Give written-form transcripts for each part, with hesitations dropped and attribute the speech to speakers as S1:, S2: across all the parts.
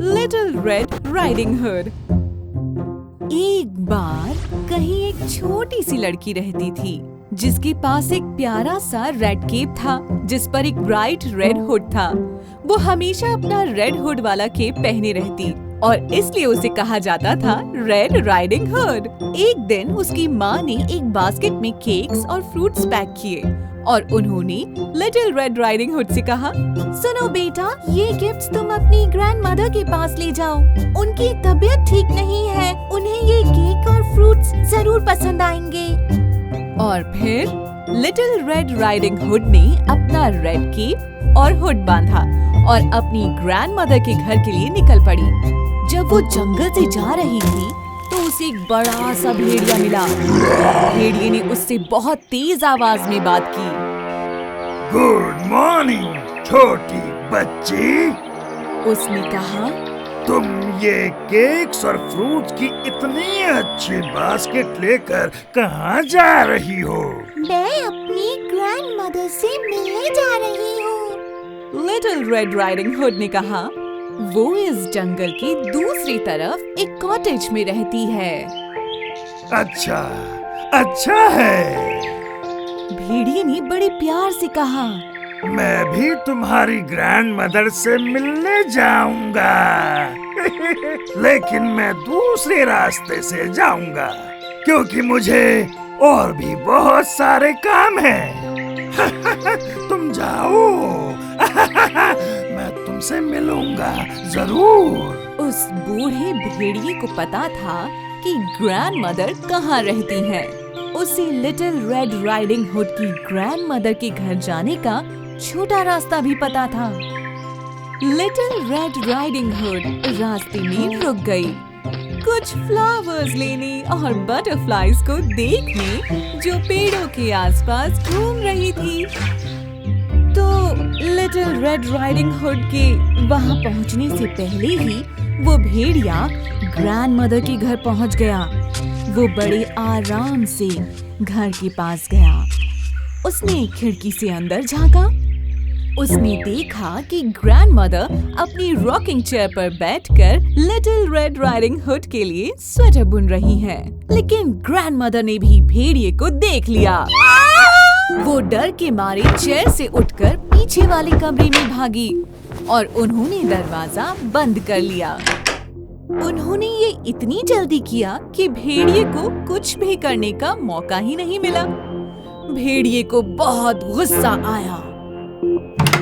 S1: Little Red Riding hood. एक बार कहीं एक छोटी सी लड़की रहती थी जिसके पास एक प्यारा सा रेड केप था जिस पर एक ब्राइट रेड हुड था। वो हमेशा अपना रेड हुड वाला केप पहने रहती और इसलिए उसे कहा जाता था रेड राइडिंग हुड। एक दिन उसकी माँ ने एक बास्केट में केक्स और फ्रूट्स पैक किए और उन्होंने लिटिल रेड राइडिंग हुड से कहा, सुनो बेटा, ये गिफ्ट्स तुम अपनी ग्रैंड मदर के पास ले जाओ। उनकी तबीयत ठीक नहीं है, उन्हें ये केक और फ्रूट्स जरूर पसंद आएंगे। और फिर लिटिल रेड राइडिंग हुड ने अपना रेड केप और हुड बांधा और अपनी ग्रैंड मदर के घर के लिए निकल पड़ी। जब वो जंगल से जा रही थी तो उसे एक बड़ा सा भेड़िया मिला। भेड़िए ने उससे बहुत तेज आवाज में बात की।
S2: गुड मॉर्निंग छोटी बच्ची।
S1: उसने कहा,
S2: तुम ये केक्स और फ्रूट्स की इतनी अच्छी बास्केट लेकर कहाँ जा रही हो?
S3: मैं अपनी ग्रैंड मदर से मिलने जा रही हूँ।
S1: लिटिल रेड राइडिंग हुड ने कहा, वो इस जंगल की दूसरी तरफ एक कॉटेज में रहती है।
S2: अच्छा, अच्छा है।
S1: भेड़िए ने बड़े प्यार से कहा,
S2: मैं भी तुम्हारी ग्रैंड मदर से मिलने जाऊंगा लेकिन मैं दूसरे रास्ते से जाऊंगा क्योंकि मुझे और भी बहुत सारे काम हैं तुम जाओ मैं तुमसे मिलूंगा जरूर।
S1: उस बूढ़े भेड़िए को पता था कि ग्रैंड मदर कहाँ रहती हैं। उसे लिटिल रेड राइडिंग हुड की ग्रैंड मदर के घर जाने का छोटा रास्ता भी पता था। लिटिल रेड राइडिंग हुड रास्ते में रुक गई, कुछ फ्लावर्स लेने और बटरफ्लाइज को देखने जो पेड़ों के आसपास घूम रही थी। तो लिटिल रेड राइडिंग हुड के वहाँ पहुँचने से पहले ही वो भेड़िया ग्रैंड मदर के घर पहुँच गया। वो बड़े आराम से घर के पास गया। उसने खिड़की से अंदर झांका। उसने देखा कि ग्रैंड मदर अपनी रॉकिंग चेयर पर बैठकर लिटिल रेड राइडिंग हुड के लिए स्वेटर बुन रही हैं। लेकिन ग्रैंड मदर ने भी भेड़िए को देख लिया। वो डर के मारे चेयर से उठकर पीछे वाले कमरे में भागी और उन्होंने दरवाजा बंद कर लिया। उन्होंने ये इतनी जल्दी किया कि भेड़िए को कुछ भी करने का मौका ही नहीं मिला। भेड़िए को बहुत गुस्सा आया।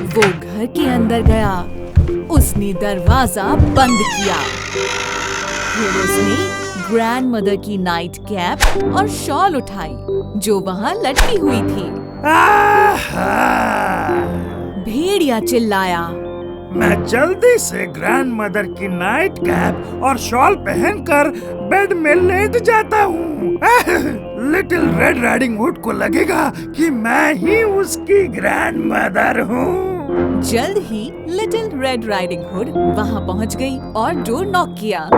S1: वो घर के अंदर गया। उसने दरवाजा बंद किया। फिर उसने ग्रैंड मदर की नाइट कैप और शॉल उठाई जो वहाँ लटकी हुई थी। भेड़िया चिल्लाया,
S2: मैं जल्दी से ग्रैंड मदर की नाइट कैप और शॉल पहनकर बेड में लेट जाता हूँ। लिटिल रेड राइडिंग हुड को लगेगा कि मैं ही उसकी ग्रैंड मदर हूँ।
S1: जल्द ही लिटिल रेड राइडिंग हुड वहाँ पहुँच गई और डोर नॉक किया।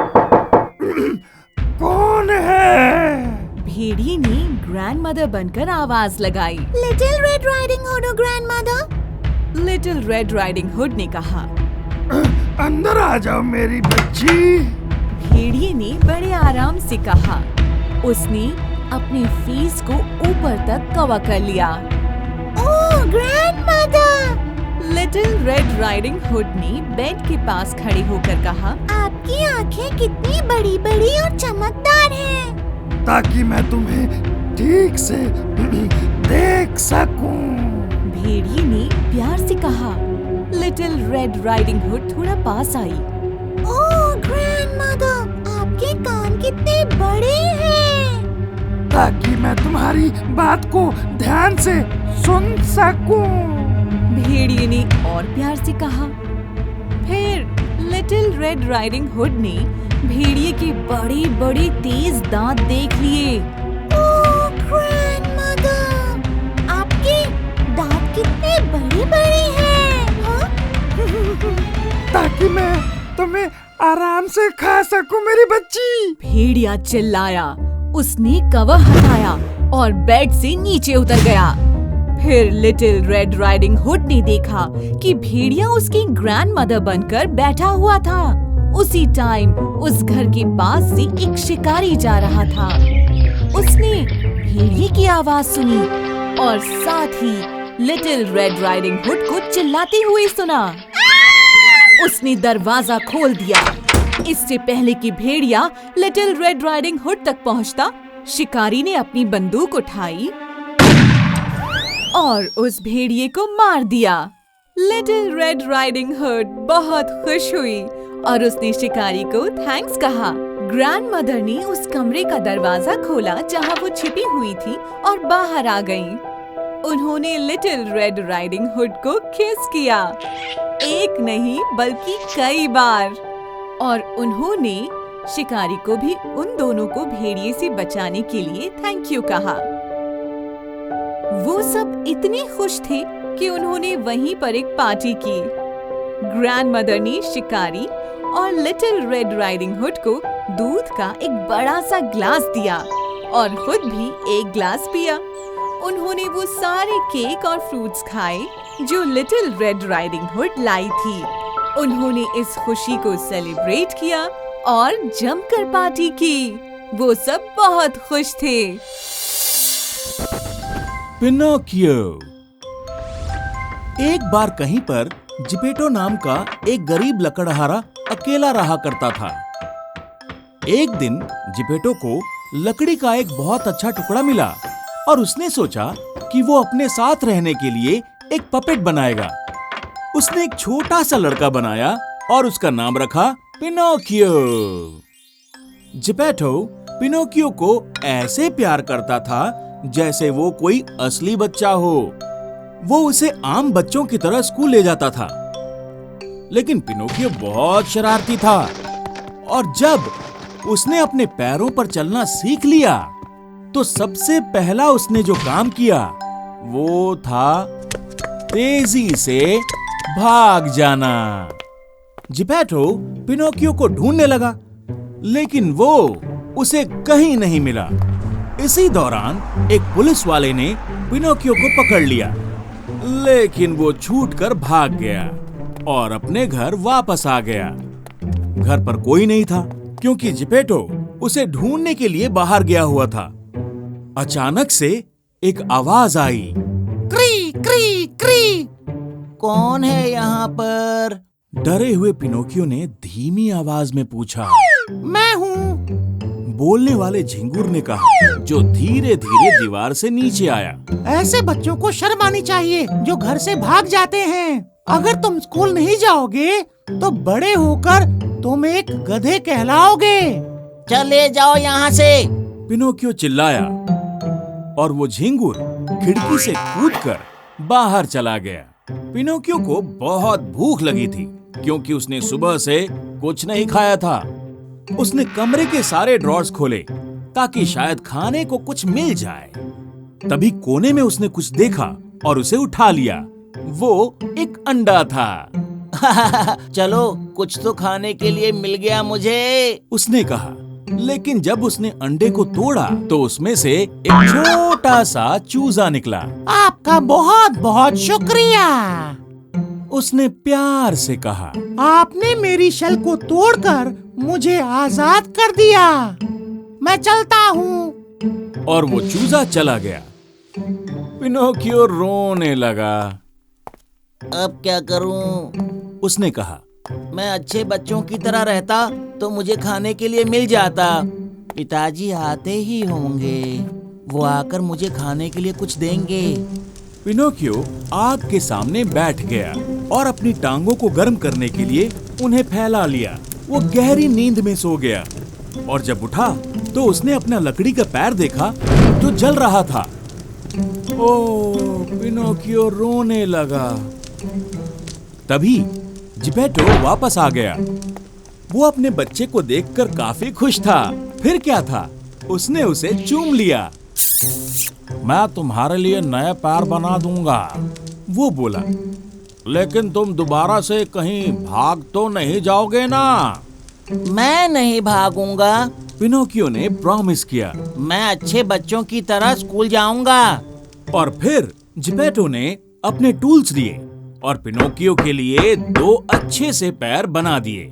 S2: कौन है?
S1: भेड़िए ने ग्रैंड मदर बनकर आवाज लगाई।
S3: Little Red Riding hood grand mother.
S1: Little Red Riding Hood ने कहा,
S2: अंदर आ जाओ मेरी बच्ची।
S1: भेड़िए ने बड़े आराम से कहा। उसने अपने फेस को ऊपर तक कवर कर लिया।
S3: Oh grandmother.
S1: Little Red Riding Hood ने बेड के पास खड़े होकर कहा,
S3: आपकी आंखें कितनी बड़ी बड़ी और चमकदार हैं।
S2: ताकि मैं तुम्हें ठीक से देख सकूं।
S1: भेड़िए ने प्यार से कहा। लिटिल रेड राइडिंग हुड थोड़ा पास आई।
S3: ओह ग्रैंड मदर, आपके कान कितने बड़े हैं।
S2: ताकि मैं तुम्हारी बात को ध्यान से सुन सकूं।
S1: भेड़िए ने और प्यार से कहा। फिर लिटिल रेड राइडिंग हुड ने भेड़िए के बड़े बड़े तेज दांत देख लिए।
S3: ओह ग्रैंड मदर, आपके दांत कितने बड़े बड़े हैं।
S2: ताकि मैं तुम्हें आराम से खा सकूं मेरी बच्ची।
S1: भेड़िया चिल्लाया। उसने कवर हटाया और बेड से नीचे उतर गया। फिर लिटिल रेड राइडिंग हुड ने देखा कि भेड़िया उसकी ग्रैंड मदर बनकर बैठा हुआ था। उसी टाइम उस घर के पास से एक शिकारी जा रहा था। उसने भेड़िए की आवाज सुनी और साथ ही लिटिल रेड राइडिंग हुड को चिल्लाते हुए सुना। उसने दरवाजा खोल दिया। इससे पहले कि भेड़िया लिटिल रेड राइडिंग हुड तक पहुंचता, शिकारी ने अपनी बंदूक उठाई और उस भेड़िए को मार दिया। लिटिल रेड राइडिंग हुड बहुत खुश हुई और उसने शिकारी को थैंक्स कहा। ग्रैंडमदर ने उस कमरे का दरवाजा खोला जहां वो छिपी हुई थी और बाहर आ गईं। उन्होंने लिटिल रेड राइडिंग हुड को किस किया, एक नहीं बल्कि कई बार, और उन्होंने शिकारी को भी उन दोनों को भेड़िए से बचाने के लिए थैंक यू कहा। वो सब इतने खुश थे कि उन्होंने वहीं पर एक पार्टी की। ग्रैंडमदर ने शिकारी और लिटिल रेड राइडिंग हुड को दूध का एक बड़ा सा ग्लास दिया और खुद भी एक ग्लास पिया। उन्होंने वो सारे केक और फ्रूट्स खाए जो लिटिल रेड राइडिंग हुड लाई थी। उन्होंने इस खुशी को सेलिब्रेट किया और जमकर पार्टी की। वो सब बहुत खुश थे।
S4: पिनोकियो। एक बार कहीं पर जिपेटो नाम का एक गरीब लकड़हारा अकेला रहा करता था। एक दिन जिपेटो को लकड़ी का एक बहुत अच्छा टुकड़ा मिला और उसने सोचा कि वो अपने साथ रहने के लिए एक पपेट बनाएगा। उसने एक छोटा सा लड़का बनाया और उसका नाम रखा पिनोकियो। जिपेटो पिनोकियो को ऐसे प्यार करता था जैसे वो कोई असली बच्चा हो। वो उसे आम बच्चों की तरह स्कूल ले जाता था। लेकिन पिनोकियो बहुत शरारती था और जब उसने अपने पैरों पर चलना सीख लिया तो सबसे पहला उसने जो काम किया वो था तेजी से भाग जाना। जिपेटो पिनोकियो को ढूंढने लगा, लेकिन वो उसे कहीं नहीं मिला। इसी दौरान एक पुलिस वाले ने पिनोकियो को पकड़ लिया, लेकिन वो छूटकर भाग गया और अपने घर वापस आ गया। घर पर कोई नहीं था क्योंकि जिपेटो उसे ढूंढने के लिए बाहर गया हुआ था। अचानक से एक आवाज आई, क्री क्री क्री। कौन है यहाँ पर? डरे हुए पिनोकियो ने धीमी आवाज में पूछा। मैं हूँ, बोलने वाले झिंगुर ने कहा, जो धीरे धीरे दीवार से नीचे आया।
S5: ऐसे बच्चों को शर्म आनी चाहिए जो घर से भाग जाते हैं। अगर तुम स्कूल नहीं जाओगे तो बड़े होकर तुम एक गधे कहलाओगे।
S6: चले जाओ यहाँ से।
S4: पिनोकियो चिल्लाया और वो झिंगुर खिड़की से कूदकर बाहर चला गया। पिनोकियो को बहुत भूख लगी थी क्योंकि उसने सुबह से कुछ नहीं खाया था। उसने कमरे के सारे ड्रॉर्स खोले ताकि शायद खाने को कुछ मिल जाए। तभी कोने में उसने कुछ देखा और उसे उठा लिया। वो एक अंडा था।
S6: चलो, कुछ तो खाने के लिए मिल गया मुझे,
S4: उसने कहा। लेकिन जब उसने अंडे को तोड़ा तो उसमें से एक छोटा सा चूजा निकला।
S5: आपका बहुत बहुत शुक्रिया,
S4: उसने प्यार से कहा।
S5: आपने मेरी शल को तोड़कर मुझे आजाद कर दिया। मैं चलता हूँ।
S4: और वो चूजा चला गया। पिनोकियो रोने लगा।
S6: अब क्या करूँ?
S4: उसने कहा,
S6: मैं अच्छे बच्चों की तरह रहता तो मुझे खाने के लिए मिल जाता। पिताजी आते ही होंगे, वो आकर मुझे खाने के लिए कुछ देंगे।
S4: पिनोकियो आग के सामने बैठ गया और अपनी टांगों को गर्म करने के लिए उन्हें फैला लिया। वो गहरी नींद में सो गया और जब उठा तो उसने अपना लकड़ी का पैर देखा जो जल रहा था। ओह, पिनोकियो रोने लगा। तभी जिपेटो वापस आ गया। वो अपने बच्चे को देखकर काफी खुश था। फिर क्या था, उसने उसे चूम लिया। मैं तुम्हारे लिए नए पैर बना दूंगा, वो बोला। लेकिन तुम दोबारा से कहीं भाग तो नहीं जाओगे ना?
S6: मैं नहीं भागूंगा,
S4: पिनोकियो ने प्रॉमिस किया।
S6: मैं अच्छे बच्चों की तरह स्कूल जाऊंगा।
S4: और फिर जिपेटो ने अपने टूल्स लिए और पिनोकियो के लिए 2 अच्छे से पैर बना दिए।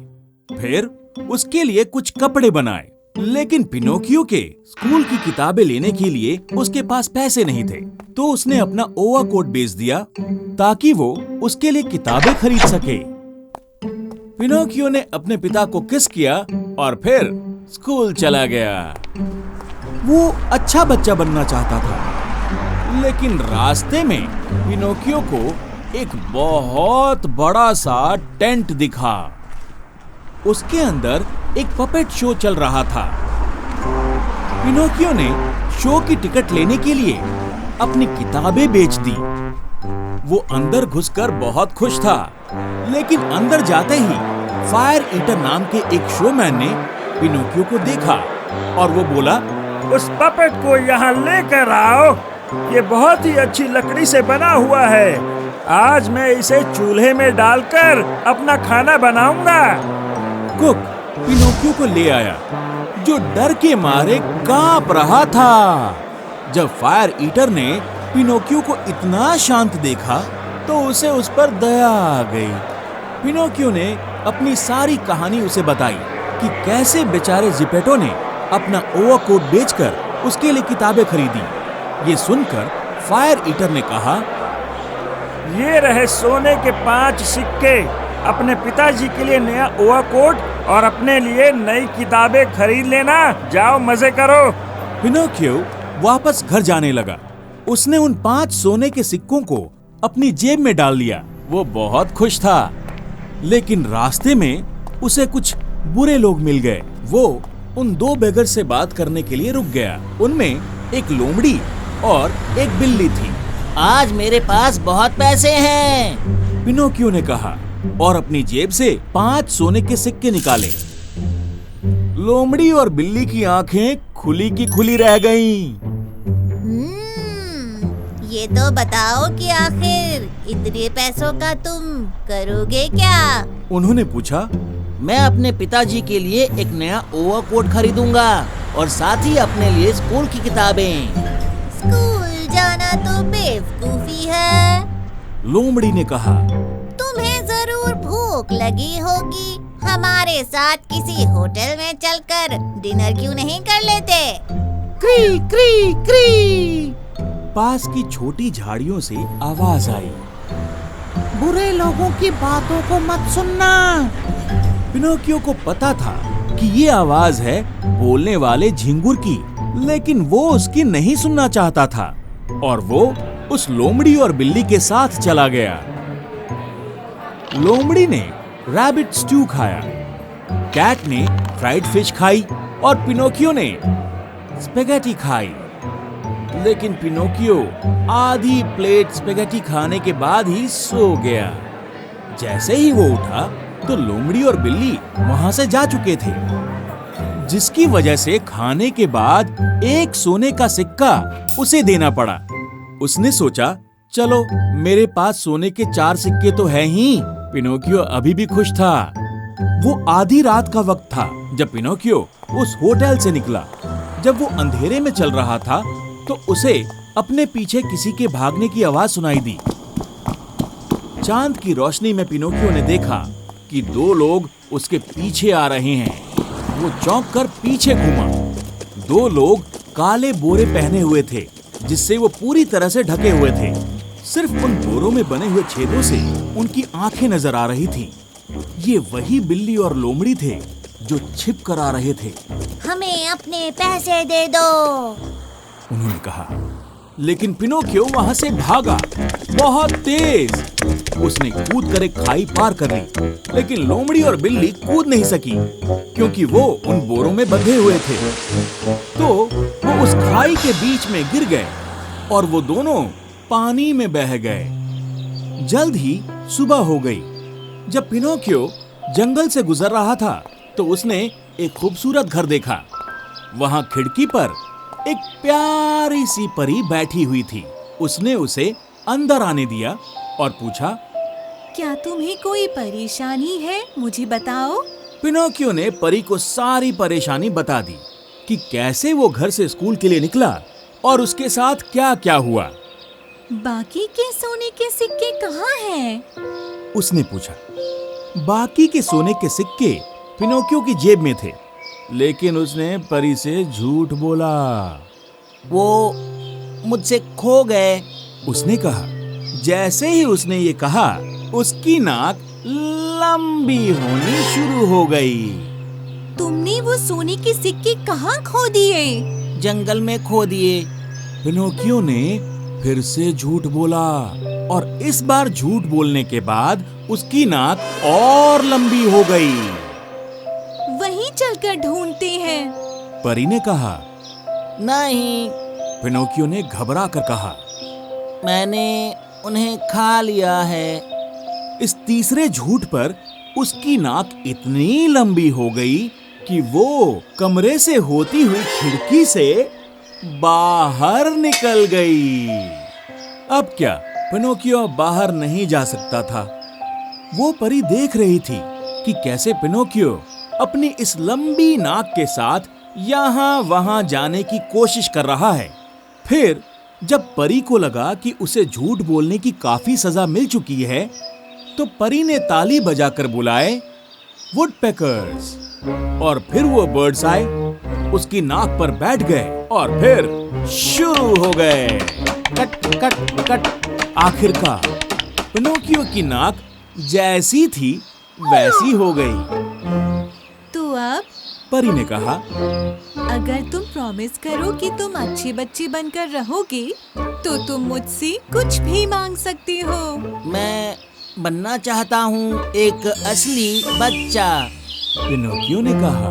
S4: फिर उसके लिए कुछ कपड़े बनाए। लेकिन पिनोकियो के स्कूल की किताबें लेने के लिए उसके पास पैसे नहीं थे, तो उसने अपना ओवरकोट बेच दिया ताकि वो उसके लिए किताबें खरीद सके। पिनोकियो ने अपने पिता को किस किया और फिर स्कूल चला गया। वो अच्छा बच्चा बनना चाहता था, लेकिन रास्ते में पिनोकियो को एक बहुत बड़ा सा टेंट दिखा। उसके अंदर एक पपेट शो चल रहा था। पिनोकियो ने शो की टिकट लेने के लिए अपनी किताबें बेच दी। वो अंदर घुसकर बहुत खुश था, लेकिन अंदर जाते ही फायर ईटर नाम के एक शोमैन ने पिनोकियो को देखा और वो बोला,
S2: उस पपेट को यहाँ लेकर आओ। ये बहुत ही अच्छी लकड़ी से बना हुआ है। आज मैं इसे चूल्हे में डालकर अपना खाना बनाऊंगा।
S4: कुक पिनोकियो को ले आया, जो डर के मारे कांप रहा था। जब फायर ईटर ने पिनोकियो को इतना शांत देखा तो उसे उस पर दया आ गई। पिनोकियो ने अपनी सारी कहानी उसे बताई कि कैसे बेचारे जिपेटो ने अपना ओवरकोट बेचकर उसके लिए किताबें खरीदी। ये सुनकर फायर ईटर ने कहा,
S2: ये रहे सोने के 5 सिक्के। अपने पिताजी के लिए नया ओवरकोट और अपने लिए नई किताबें खरीद लेना। जाओ मजे करो।
S4: पिनोकियो वापस घर जाने लगा। उसने उन 5 सोने के सिक्कों को अपनी जेब में डाल लिया। वो बहुत खुश था, लेकिन रास्ते में उसे कुछ बुरे लोग मिल गए। वो उन 2 बेगर से बात करने के लिए रुक गया। उनमें एक लोमड़ी और एक बिल्ली थी।
S6: आज मेरे पास बहुत पैसे हैं,
S4: पिनोकियो ने कहा और अपनी जेब से 5 सोने के सिक्के निकाले। लोमड़ी और बिल्ली की आंखें खुली की खुली रह गईं।
S3: ये तो बताओ कि आखिर इतने पैसों का तुम करोगे क्या?
S4: उन्होंने पूछा।
S6: मैं अपने पिताजी के लिए एक नया ओवरकोट खरीदूंगा और साथ ही अपने लिए स्कूल की किताबें।
S3: स्कूल जाना तो बेवकूफी है।
S4: लोमड़ी ने कहा।
S3: तुम्हें जरूर भूख लगी होगी। हमारे साथ किसी होटल में चलकर डिनर क्यों नहीं कर लेते?
S5: क्री क्री क्री।
S4: पास की छोटी झाड़ियों से आवाज आई।
S5: बुरे लोगों की बातों को मत सुनना।
S4: पिनोकियो को पता था कि ये आवाज है बोलने वाले झिंगुर की, लेकिन वो उसकी नहीं सुनना चाहता था और वो उस लोमड़ी और बिल्ली के साथ चला गया। लोमड़ी ने रैबिट स्ट्यू खाया, कैट ने फ्राइड फिश खाई और पिनोकियो ने स्पेगेटी खाई। लेकिन पिनोकियो आधी प्लेट स्पेगेटी खाने के बाद ही सो गया। जैसे ही वो उठा तो लोमड़ी और बिल्ली वहां से जा चुके थे, जिसकी वजह से खाने के बाद एक सोने का सिक्का उसे देना पड़ा। उसने सोचा, चलो मेरे पास सोने के 4 सिक्के तो हैं ही। पिनोकियो अभी भी खुश था। वो आधी रात का वक्त था जब पिनोकियो उस होटल से निकला। जब वो अंधेरे में चल रहा था तो उसे अपने पीछे किसी के भागने की आवाज सुनाई दी। चांद की रोशनी में पिनोकियो ने देखा कि 2 लोग उसके पीछे आ रहे हैं। वो चौंक कर पीछे घूमा। 2 लोग काले बोरे पहने हुए थे, जिससे वो पूरी तरह से ढके हुए थे। सिर्फ उन बोरों में बने हुए छेदों से उनकी आंखें नजर आ रही थी। ये वही बिल्ली और लोमड़ी थे जो छिप कर आ रहे थे।
S3: हमें अपने पैसे दे दो,
S4: उन्होंने कहा। लेकिन पिनोकियो वहां से भागा बहुत तेज। उसने कूद कर एक खाई पार कर ली, लेकिन लोमड़ी और बिल्ली कूद नहीं सकी क्योंकि वो उन बोरों में बंधे हुए थे। तो वो उस खाई के बीच में गिर गए और वो दोनों पानी में बह गए। जल्द ही सुबह हो गई। जब पिनोकियो जंगल से गुजर रहा था तो उसने एक खूबसूरत घर देखा। वहां खिड़की पर एक प्यारी सी परी बैठी हुई थी। उसने उसे अंदर आने दिया और पूछा,
S1: क्या तुम्हें कोई परेशानी है? मुझे बताओ।
S4: पिनोकियो ने परी को सारी परेशानी बता दी कि कैसे वो घर से स्कूल के लिए निकला और उसके साथ क्या क्या हुआ।
S1: बाकी के सोने के सिक्के कहाँ हैं?
S4: उसने पूछा। बाकी के सोने के सिक्के पिनोकियो की जेब में थे, लेकिन उसने परी से झूठ बोला।
S6: वो मुझसे खो गए।
S4: उसने कहा। जैसे ही उसने ये कहा, उसकी नाक लंबी होनी शुरू हो गई।
S1: तुमने वो सोने के सिक्के कहाँ खो दिए?
S6: जंगल में खो दिए।
S4: पिनोकियो ने फिर से झूठ बोला और इस बार झूठ बोलने के बाद उसकी नाक और लंबी हो गई।
S1: वहीं चलकर ढूंढते हैं।
S4: परी ने कहा।
S6: नहीं,
S4: पिनोकियो ने घबरा कर कहा।
S6: मैंने उन्हें खा लिया है।
S4: इस तीसरे झूठ पर उसकी नाक इतनी लंबी हो गई कि वो कमरे से होती हुई खिड़की से बाहर निकल गई। अब क्या पिनोकियो बाहर नहीं जा सकता था। वो परी देख रही थी कि कैसे पिनोकियो अपनी इस लंबी नाक के साथ यहाँ वहां जाने की कोशिश कर रहा है। फिर जब परी को लगा कि उसे झूठ बोलने की काफी सजा मिल चुकी है, तो परी ने ताली बजाकर बुलाए वुडपेकर्स, और फिर वो बर्ड्स आए, उसकी नाक पर बैठ गए और फिर शुरू हो गए। Cut cut cut. आखिरकार पिनोकियो की नाक जैसी थी वैसी हो गई।
S1: तो अब
S4: परी ने कहा।
S1: अगर तुम प्रॉमिस करो कि तुम अच्छी बच्ची बनकर रहोगे, तो तुम मुझसे कुछ भी मांग सकती हो।
S6: मैं बनना चाहता हूँ एक असली बच्चा।
S4: पिनोकियो ने कहा।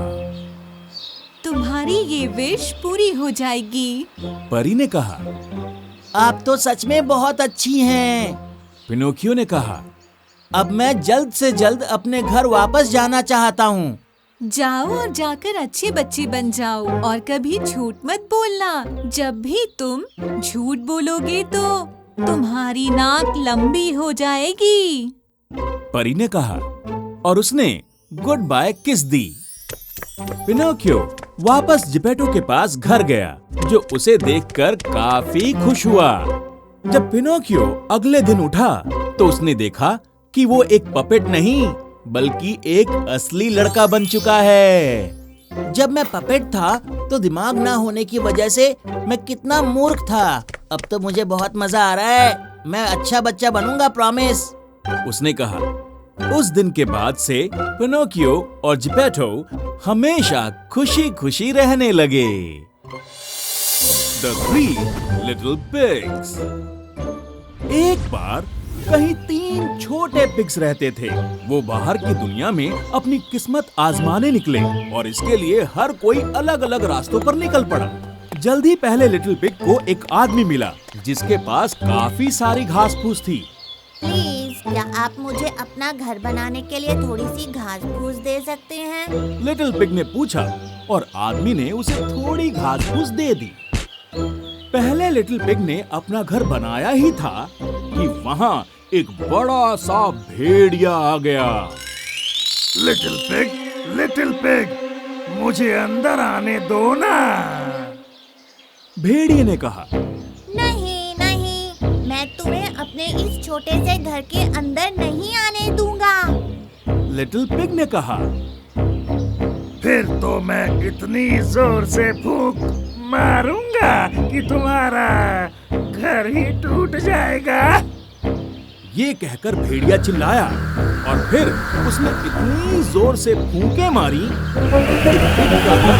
S1: तुम्हारी ये विश पूरी हो जाएगी।
S4: परी ने कहा।
S6: आप तो सच में बहुत अच्छी हैं।
S4: पिनोकियो ने कहा।
S6: अब मैं जल्द से जल्द अपने घर वापस जाना चाहता हूँ।
S1: जाओ और जाकर अच्छी बच्ची बन जाओ और कभी झूठ मत बोलना। जब भी तुम झूठ बोलोगे तो तुम्हारी नाक लंबी हो जाएगी।
S4: परी ने कहा और उसने गुड बाय किस दी। पिनोकियो वापस जिपेटो के पास घर गया, जो उसे देखकर काफी खुश हुआ। जब पिनोकियो अगले दिन उठा तो उसने देखा कि वो एक पपेट नहीं बल्कि एक असली लड़का बन चुका है।
S6: जब मैं पपेट था तो दिमाग ना होने की वजह से मैं कितना मूर्ख था। अब तो मुझे बहुत मजा आ रहा है। मैं अच्छा बच्चा बनूंगा, प्रॉमिस।
S4: उसने कहा। उस दिन के बाद से पिनोकियो और जिपेटो हमेशा खुशी खुशी रहने लगे। The Three Little Pigs। एक बार कहीं 3 छोटे पिग्स रहते थे। वो बाहर की दुनिया में अपनी किस्मत आजमाने निकले और इसके लिए हर कोई अलग अलग रास्तों पर निकल पड़ा। जल्दी पहले लिटिल पिग को एक आदमी मिला जिसके पास काफी सारी घास फूस थी।
S3: प्लीज, क्या आप मुझे अपना घर बनाने के लिए थोड़ी सी घास फूस दे सकते हैं?
S4: लिटिल पिग ने पूछा और आदमी ने उसे थोड़ी घास फूस दे दी। पहले लिटिल पिग ने अपना घर बनाया ही था कि वहाँ एक बड़ा सा भेड़िया आ गया।
S2: लिटिल पिग, मुझे अंदर आने दो ना।
S4: भेड़िए ने कहा।
S3: नहीं नहीं, मैं तुम्हें अपने इस छोटे से घर के अंदर नहीं आने दूंगा।
S4: लिटिल पिग ने कहा।
S2: फिर तो मैं इतनी जोर से फूंक मारूंगा कि तुम्हारा घर ही टूट जाएगा।
S4: ये कहकर भेड़िया चिल्लाया और फिर उसने इतनी जोर से फूंके मारी कि पिग का घर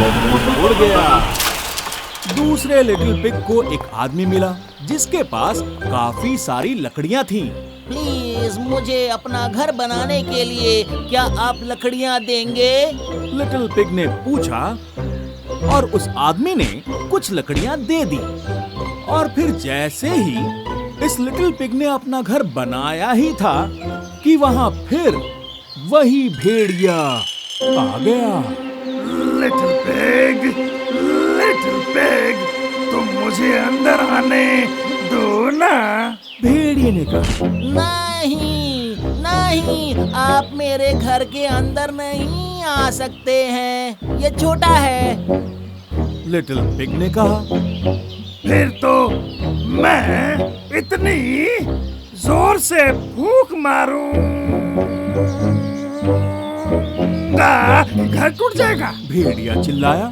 S4: उड़ गया। दूसरे लिटिल पिग को एक आदमी मिला जिसके पास काफी सारी लकड़ियां थीं।
S6: प्लीज, मुझे अपना घर बनाने के लिए क्या आप लकड़ियाँ देंगे?
S4: लिटिल पिग ने पूछा और उस आदमी ने कुछ लकड़ियां दे दी। और फिर जैसे ही इस लिटिल पिग ने अपना घर बनाया ही था कि वहां फिर वही भेड़िया आ गया।
S2: लिटिल पिग, तुम मुझे अंदर आने दो ना।
S4: भेड़िए ने कहा।
S6: नहीं नहीं, आप मेरे घर के अंदर नहीं आ सकते हैं, ये छोटा है।
S4: लिटिल पिग ने कहा।
S2: फिर तो मैं इतनी जोर से फूंक मारूं दूंगा कि घर टूट जाएगा।
S4: भेड़िया चिल्लाया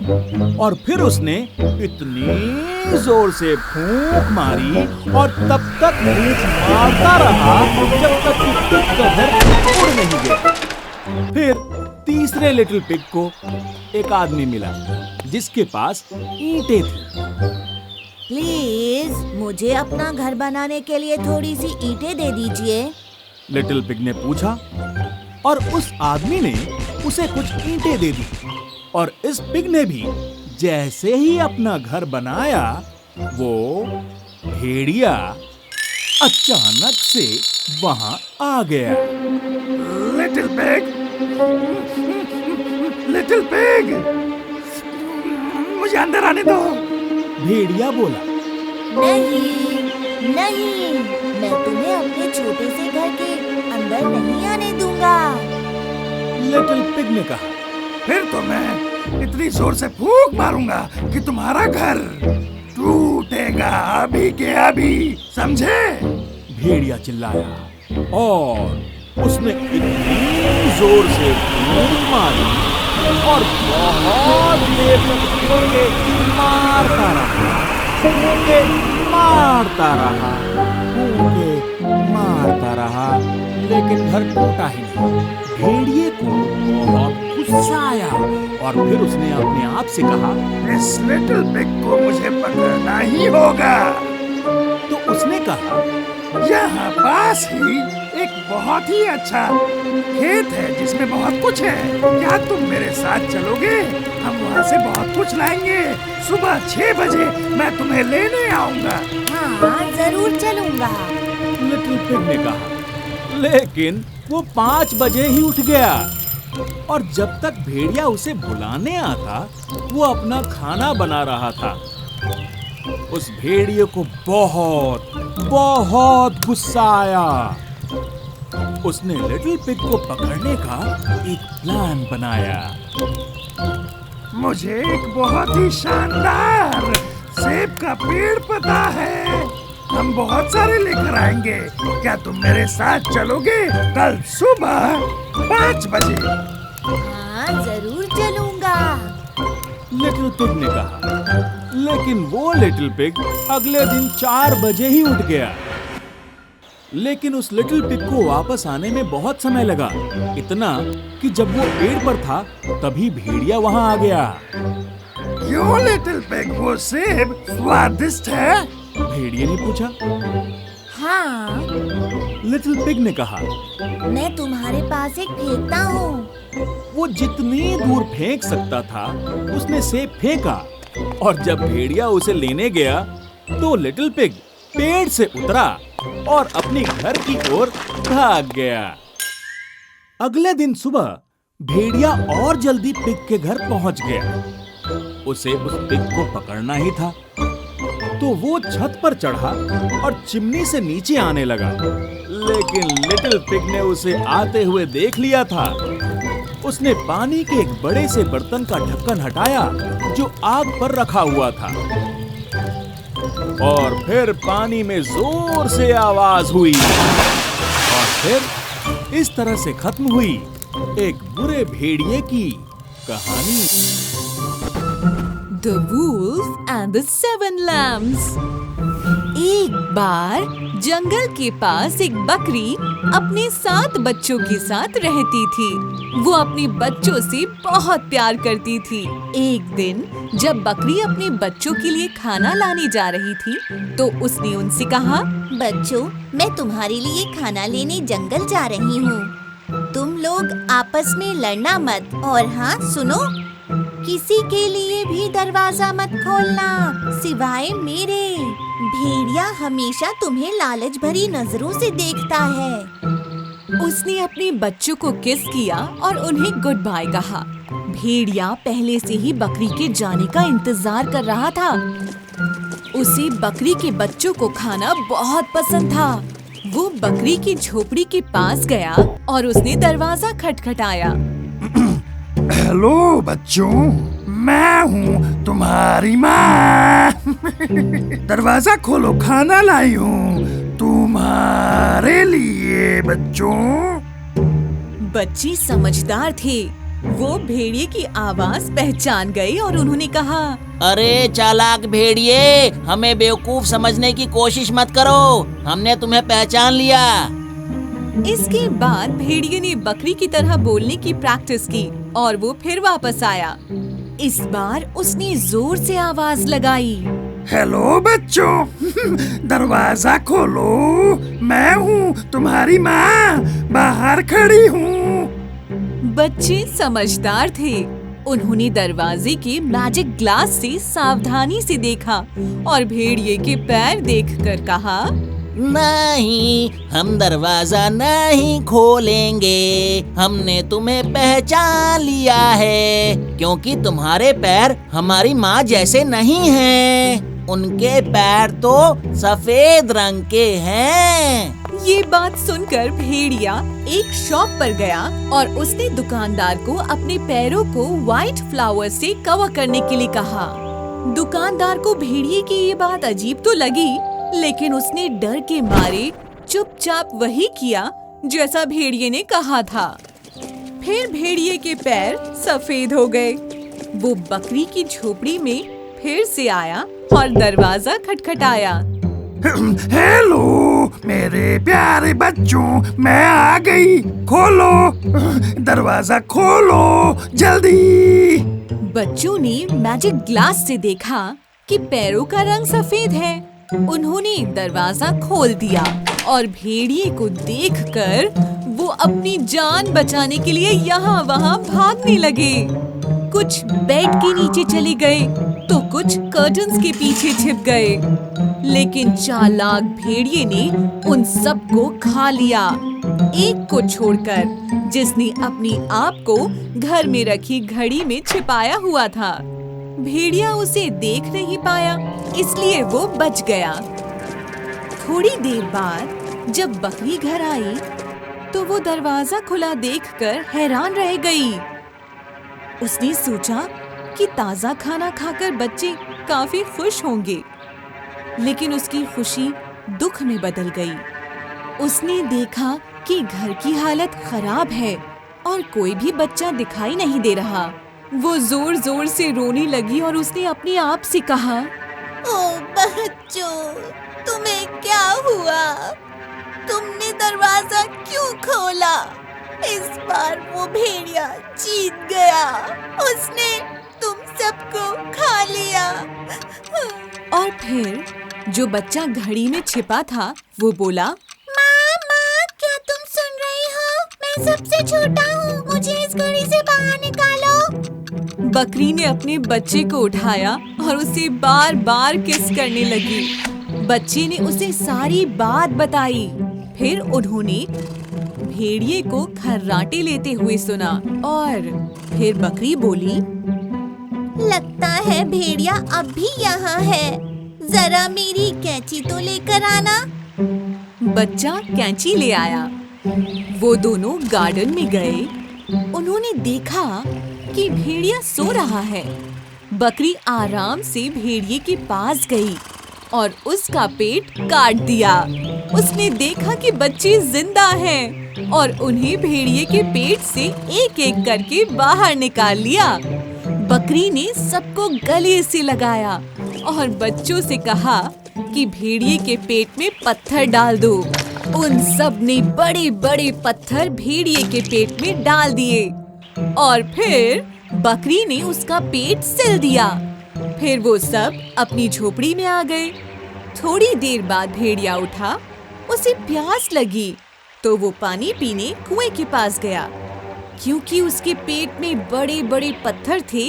S4: और फिर उसने इतनी जोर से फूंक मारी और तब तक फूंक मारता रहा जब तक कि पिग का घर उड़ नहीं गया। फिर तीसरे लिटिल पिग को एक आदमी मिला जिसके पास ईंटें थी।
S3: प्लीज मुझे अपना घर बनाने के लिए थोड़ी सी ईंटें दे दीजिए।
S4: लिटिल पिग ने पूछा और उस आदमी ने उसे कुछ ईंटें दे दी। और इस पिग ने भी जैसे ही अपना घर बनाया, वो भेड़िया अचानक से वहां आ गया।
S2: लिटिल पिग, लिटिल पिग, मुझे अंदर आने दो।
S4: भेड़िया बोला,
S3: नहीं नहीं, मैं तुम्हें अपने छोटे से घर के अंदर नहीं आने दूंगा।
S4: लिटिल पिग ने कहा,
S2: फिर तो मैं इतनी जोर से फूंक मारूंगा कि तुम्हारा घर टूटेगा अभी के अभी, समझे?
S4: भेड़िया चिल्लाया और उसने इतनी जोर से फूंक मारी और बहुत देर तक फूंके मारता रहा, फूंके मारता रहा, फूंके मारता रहा, लेकिन घर टूटा ही नहीं। भेड़िए को बहुत गुस्सा आया और फिर उसने अपने आप से कहा,
S2: इस लिटिल पिग को मुझे पकड़ना ही होगा।
S4: तो उसने कहा,
S2: यहाँ पास ही एक बहुत ही अच्छा खेत है जिसमें बहुत कुछ है। क्या तुम मेरे साथ चलोगे? हम वहाँ से बहुत कुछ लाएंगे। सुबह 6 बजे मैं तुम्हें लेने आऊंगा।
S3: हाँ जरूर चलूंगा।
S4: लिटिल पिग ने कहा। लेकिन वो 5 बजे ही उठ गया और जब तक भेड़िया उसे बुलाने आता, वो अपना खाना बना रहा था। उस भेड़िए को बहुत बहुत गुस्सा आया। उसने लिटिल पिग को पकड़ने का एक प्लान बनाया।
S2: मुझे एक बहुत ही शानदार सेब का पेड़ पता है। हम बहुत सारे लेकर आएंगे। क्या तुम मेरे साथ चलोगे कल सुबह 5 बजे?
S3: हाँ जरूर चलूंगा।
S4: लिटिल पिग ने कहा। लेकिन वो लिटिल पिग अगले दिन 4 बजे ही उठ गया। लेकिन उस लिटिल पिग को वापस आने में बहुत समय लगा, इतना कि जब वो पेड़ पर था तभी भेड़िया वहां आ गया।
S2: क्यों लिटिल पिग, वो सेब स्वादिष्ट है?
S4: भेड़िए ने पूछा।
S3: हाँ
S4: लिटिल पिग ने कहा।
S3: मैं तुम्हारे पास एक फेंकता हूँ।
S4: वो जितनी दूर फेंक सकता था उसने सेब फेंका और जब भेड़िया उसे लेने गया तो लिटिल पिग पेड़ से उतरा और अपने घर की ओर भाग गया। अगले दिन सुबह भेड़िया और जल्दी पिग के घर पहुंच गया। उसे उस पिग को पकड़ना ही था, तो वो छत पर चढ़ा और चिमनी से नीचे आने लगा। लेकिन लिटिल पिग ने उसे आते हुए देख लिया था। उसने पानी के एक बड़े से बर्तन का ढक्कन हटाया जो आग पर रखा हुआ था और फिर पानी में जोर से आवाज हुई और फिर इस तरह से खत्म हुई एक बुरे भेड़िए की कहानी।
S1: The Wolf and the Seven Lambs। एक बार जंगल के पास एक बकरी अपने 7 बच्चों के साथ रहती थी। वो अपने बच्चों से बहुत प्यार करती थी। एक दिन जब बकरी अपने बच्चों के लिए खाना लाने जा रही थी तो उसने उनसे कहा,
S3: बच्चों, मैं तुम्हारे लिए खाना लेने जंगल जा रही हूँ। तुम लोग आपस में लड़ना मत। और हाँ सुनो, किसी के लिए भी दरवाजा मत खोलना सिवाय मेरे। भेड़िया हमेशा तुम्हें लालच भरी नजरों से देखता है।
S1: उसने अपने बच्चों को किस किया और उन्हें गुड बाय कहा। भेड़िया पहले से ही बकरी के जाने का इंतजार कर रहा था। उसे बकरी के बच्चों को खाना बहुत पसंद था। वो बकरी की झोपड़ी के पास गया और उसने दरवाजा खटखटाया।
S2: हेलो बच्चों, मैं हूँ तुम्हारी माँ। दरवाजा खोलो, खाना लाई हूँ तुम्हारे लिए बच्चों।
S1: बच्चे समझदार थे। वो भेड़िए की आवाज पहचान गए और उन्होंने कहा,
S6: अरे चालाक भेड़िए, हमें बेवकूफ समझने की कोशिश मत करो, हमने तुम्हें पहचान लिया।
S1: इसके बाद भेड़िए ने बकरी की तरह बोलने की प्रैक्टिस की और वो फिर वापस आया। इस बार उसने जोर से आवाज लगाई,
S2: हेलो बच्चों, दरवाजा खोलो, मैं हूँ तुम्हारी माँ, बाहर खड़ी हूँ।
S1: बच्चे समझदार थे। उन्होंने दरवाजे के मैजिक ग्लास से सावधानी से देखा और भेड़िए के पैर देखकर कहा,
S6: नहीं, हम दरवाजा नहीं खोलेंगे, हमने तुम्हें पहचान लिया है, क्योंकि तुम्हारे पैर हमारी माँ जैसे नहीं हैं। उनके पैर तो सफेद रंग के हैं।
S1: ये बात सुनकर भेड़िया एक शॉप पर गया और उसने दुकानदार को अपने पैरों को व्हाइट फ्लावर से कवर करने के लिए कहा। दुकानदार को भेड़िए की ये बात अजीब तो लगी, लेकिन उसने डर के मारे चुपचाप वही किया जैसा भेड़िए ने कहा था। फिर भेड़िए के पैर सफेद हो गए। वो बकरी की झोपड़ी में फिर से आया और दरवाजा खटखटाया।
S2: हेलो मेरे प्यारे बच्चों, मैं आ गई, खोलो, दरवाजा खोलो जल्दी।
S1: बच्चों ने मैजिक ग्लास से देखा कि पैरों का रंग सफेद है। उन्होंने दरवाजा खोल दिया और भेड़िए को देखकर वो अपनी जान बचाने के लिए यहाँ वहाँ भागने लगे। कुछ बेड के नीचे चले गए तो कुछ कर्टन्स के पीछे छिप गए। लेकिन चालाक भेड़िए ने उन सबको खा लिया, एक को छोड़कर, जिसने अपनी आप को घर में रखी घड़ी में छिपाया हुआ था। भेड़िया उसे देख नहीं पाया, इसलिए वो बच गया। थोड़ी देर बाद जब बकरी घर आई तो वो दरवाजा खुला देखकर हैरान रह गई। उसने सोचा कि ताजा खाना खाकर बच्चे काफी खुश होंगे, लेकिन उसकी खुशी दुख में बदल गई। उसने देखा कि घर की हालत खराब है और कोई भी बच्चा दिखाई नहीं दे रहा। वो जोर जोर से रोने लगी और उसने अपने आप से कहा,
S3: ओ बच्चों, तुम्हें क्या हुआ? तुमने दरवाजा क्यों खोला? इस बार वो भेड़िया जीत गया, उसने तुम सबको खा लिया।
S1: और फिर जो बच्चा घड़ी में छिपा था वो बोला,
S3: माँ, क्या तुम सुन रही हो? मैं सबसे छोटा हूँ, मुझे इस घड़ी से बाहर निकालो।
S1: बकरी ने अपने बच्चे को उठाया और उसे बार बार किस करने लगी। बच्चे ने उसे सारी बात बताई। फिर उन्होंने भेड़िए को खर्राटे लेते हुए सुना और फिर बकरी बोली,
S3: लगता है भेड़िया अब भी यहाँ है, जरा मेरी कैंची तो लेकर आना।
S1: बच्चा कैंची ले आया। वो दोनों गार्डन में गए। उन्होंने देखा कि भेड़िया सो रहा है। बकरी आराम से भेड़िए के पास गई और उसका पेट काट दिया। उसने देखा कि बच्चे जिंदा हैं और उन्हें भेड़िए के पेट से एक एक करके बाहर निकाल लिया। बकरी ने सबको गले से लगाया और बच्चों से कहा कि भेड़िए के पेट में पत्थर डाल दो। उन सब ने बड़े बड़े पत्थर भेड़िए के पेट में डाल दिए और फिर बकरी ने उसका पेट सिल दिया। फिर वो सब अपनी झोपड़ी में आ गए। थोड़ी देर बाद भेड़िया उठा। उसे प्यास लगी तो वो पानी पीने कुएं के पास गया। क्योंकि उसके पेट में बड़े बड़े पत्थर थे,